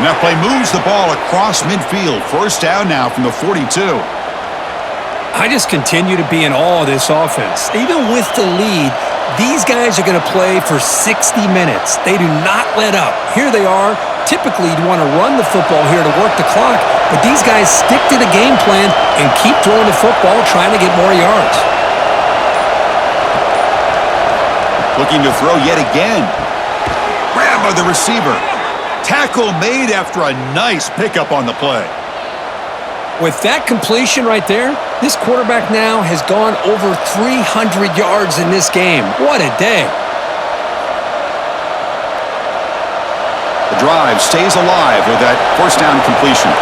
S1: And that play moves the ball across midfield. 1st down now from the 42.
S2: I just continue to be in awe of this offense. Even with the lead, these guys are going to play for 60 minutes. They do not let up. Here they are. Typically, you'd want to run the football here to work the clock, but these guys stick to the game plan and keep throwing the football, trying to get more yards.
S1: Looking to throw yet again. Grab by the receiver. Tackle made after a nice pickup on the play.
S2: With that completion right there, this quarterback now has gone over 300 yards in this game. What a day.
S1: The drive stays alive with that 1st down completion.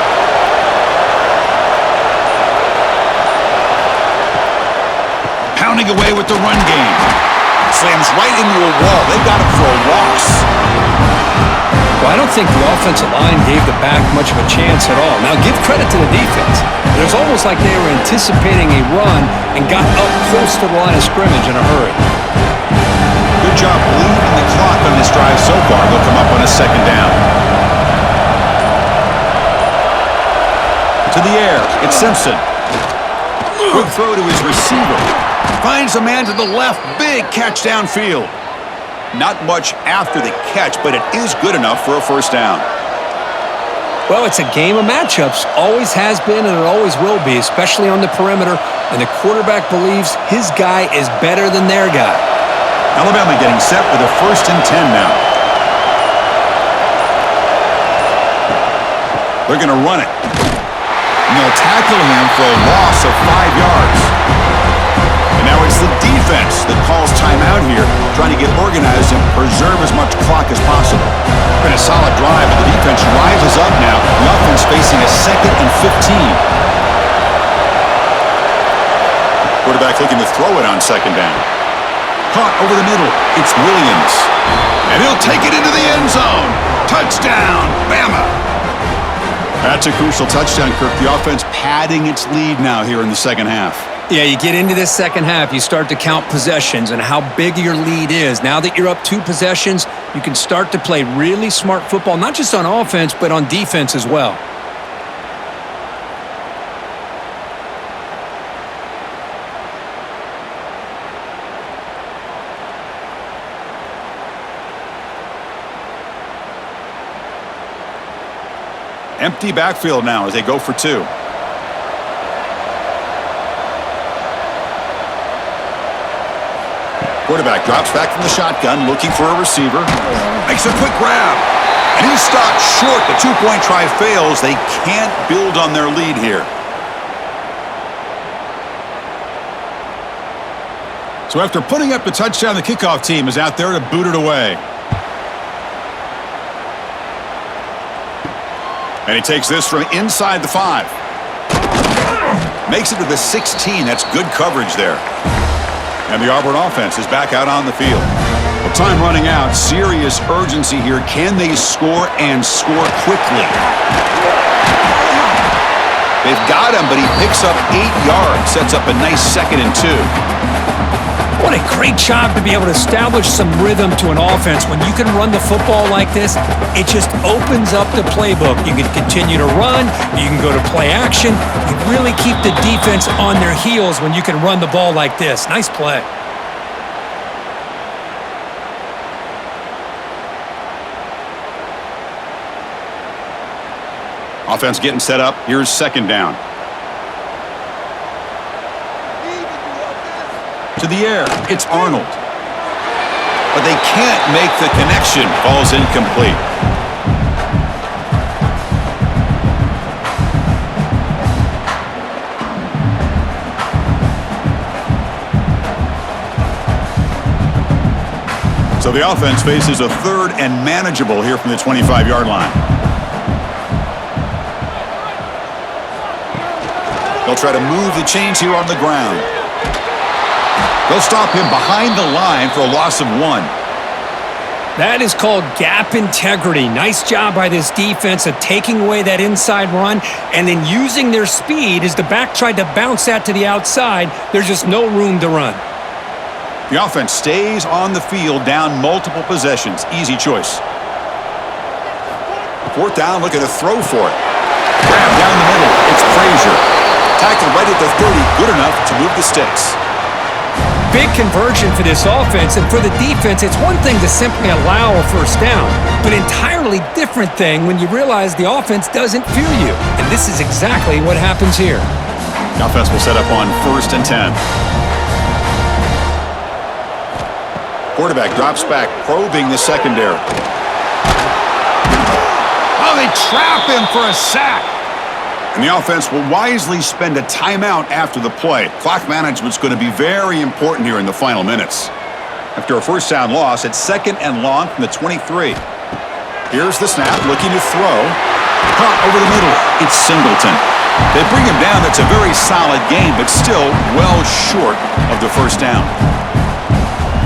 S1: Pounding away with the run game. Slams right into a wall. They've got him for a loss.
S2: Well, I don't think the offensive line gave the back much of a chance at all. Now, give credit to the defense. It was almost like they were anticipating a run and got up close to the line of scrimmage in a hurry.
S1: Good job bleeding the clock on this drive so far. They'll come up on a 2nd down. To the air, it's Simpson. Quick throw to his receiver. Finds a man to the left. Big catch downfield. Not much after the catch, but it is good enough for a first down.
S2: Well, it's a game of matchups. Always has been and it always will be, especially on the perimeter. And the quarterback believes his guy is better than their guy.
S1: Alabama getting set for the 1st and 10 now. They're going to run it. And they'll tackle him for a loss of 5 yards. And now it's the defense that calls timeout here, trying to get organized and preserve as much clock as possible. Been a solid drive, but the defense rises up now. The offense facing a 2nd and 15. Quarterback looking to throw it on 2nd down. Caught over the middle. It's Williams. And he'll take it into the end zone. Touchdown, Bama. That's a crucial touchdown, Kirk. The offense padding its lead now here in the second half.
S2: Yeah, you get into this second half, you start to count possessions and how big your lead is. Now that you're up 2 possessions, you can start to play really smart football, not just on offense, but on defense as well.
S1: Empty backfield now as they go for 2. Quarterback drops back from the shotgun, looking for a receiver. Makes a quick grab. And he's stopped short. The 2-point try fails. They can't build on their lead here. So after putting up the touchdown, the kickoff team is out there to boot it away. And he takes this from inside the 5. Makes it to the 16. That's good coverage there. And the Auburn offense is back out on the field. Well, time running out. Serious urgency here. Can they score and score quickly? They've got him, but he picks up 8 yards. Sets up a nice 2nd and 2.
S2: What a great job to be able to establish some rhythm to an offense. When you can run the football like this, it just opens up the playbook. You can continue to run. You can go to play action. You really keep the defense on their heels when you can run the ball like this. Nice play.
S1: Offense getting set up. Here's 2nd down. To the air. It's Arnold. But they can't make the connection. Ball's incomplete. So the offense faces a 3rd and manageable here from the 25-yard line. They'll try to move the chains here on the ground. They'll stop him behind the line for a loss of 1.
S2: That is called gap integrity. Nice job by this defense of taking away that inside run and then using their speed as the back tried to bounce that to the outside. There's just no room to run.
S1: The offense stays on the field down multiple possessions. Easy choice. 4th down, looking to throw for it. Grab down the middle. It's Frazier. Tackled right at the 30. Good enough to move the sticks.
S2: Big conversion for this offense, and for the defense, it's one thing to simply allow a first down, but entirely different thing when you realize the offense doesn't fear you. And this is exactly what happens here.
S1: The offense will set up on 1st and 10. Quarterback drops back, probing the secondary. Oh, they trap him for a sack. And the offense will wisely spend a timeout after the play. Clock management's going to be very important here in the final minutes. After a first down loss, it's 2nd and long from the 23. Here's the snap, looking to throw. Caught over the middle. It's Singleton. They bring him down. That's a very solid game, but still well short of the first down.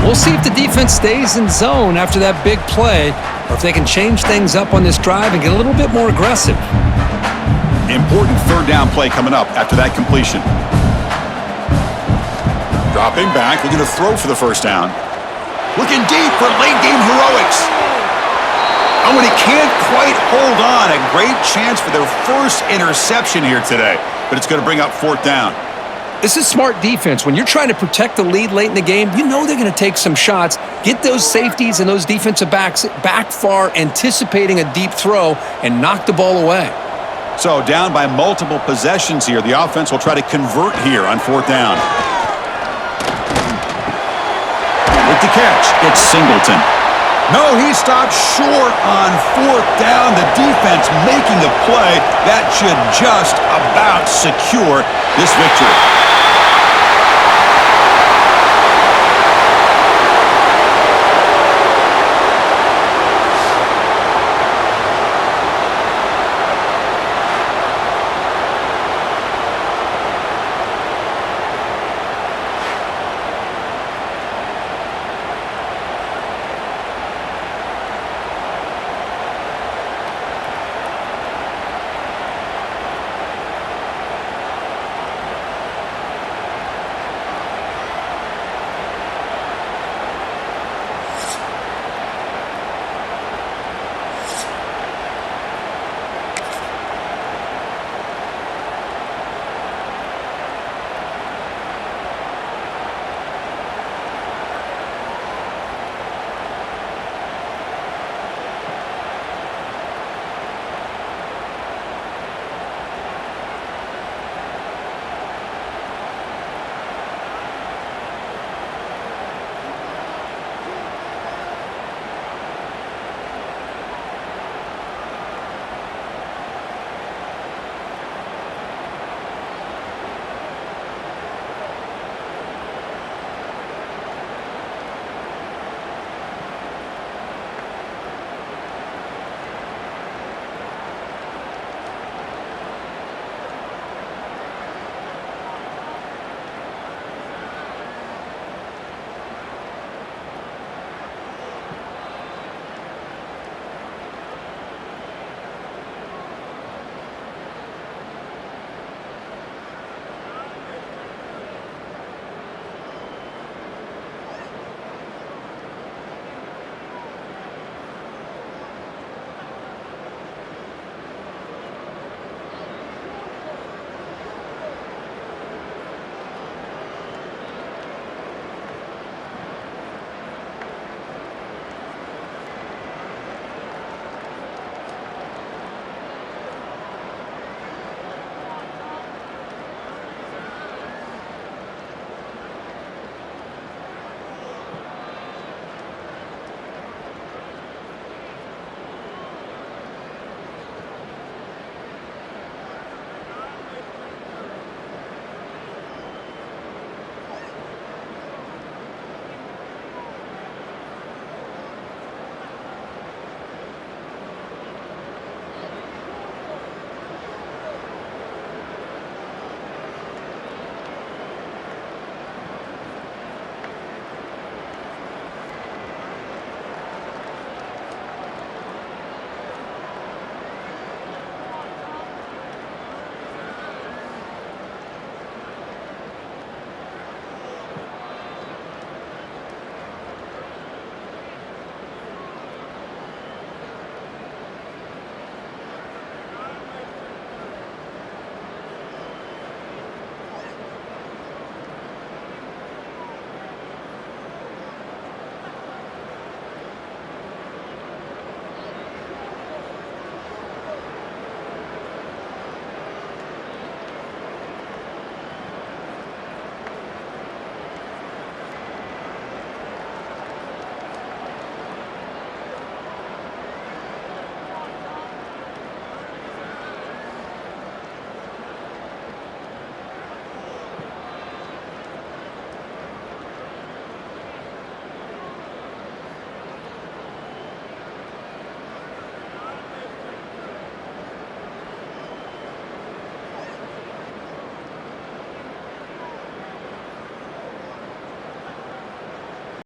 S2: We'll see if the defense stays in zone after that big play, or if they can change things up on this drive and get a little bit more aggressive.
S1: Important 3rd down play coming up after that completion. Dropping back, looking to throw for the first down. Looking deep for late game heroics. Oh, and he can't quite hold on. A great chance for their first interception here today, but it's going to bring up 4th down.
S2: This is smart defense. When you're trying to protect the lead late in the game, you know they're going to take some shots, get those safeties and those defensive backs back far, anticipating a deep throw, and knock the ball away.
S1: So down by multiple possessions here. The offense will try to convert here on 4th down. With the catch, it's Singleton. No, he stopped short on 4th down. The defense making a play that should just about secure this victory.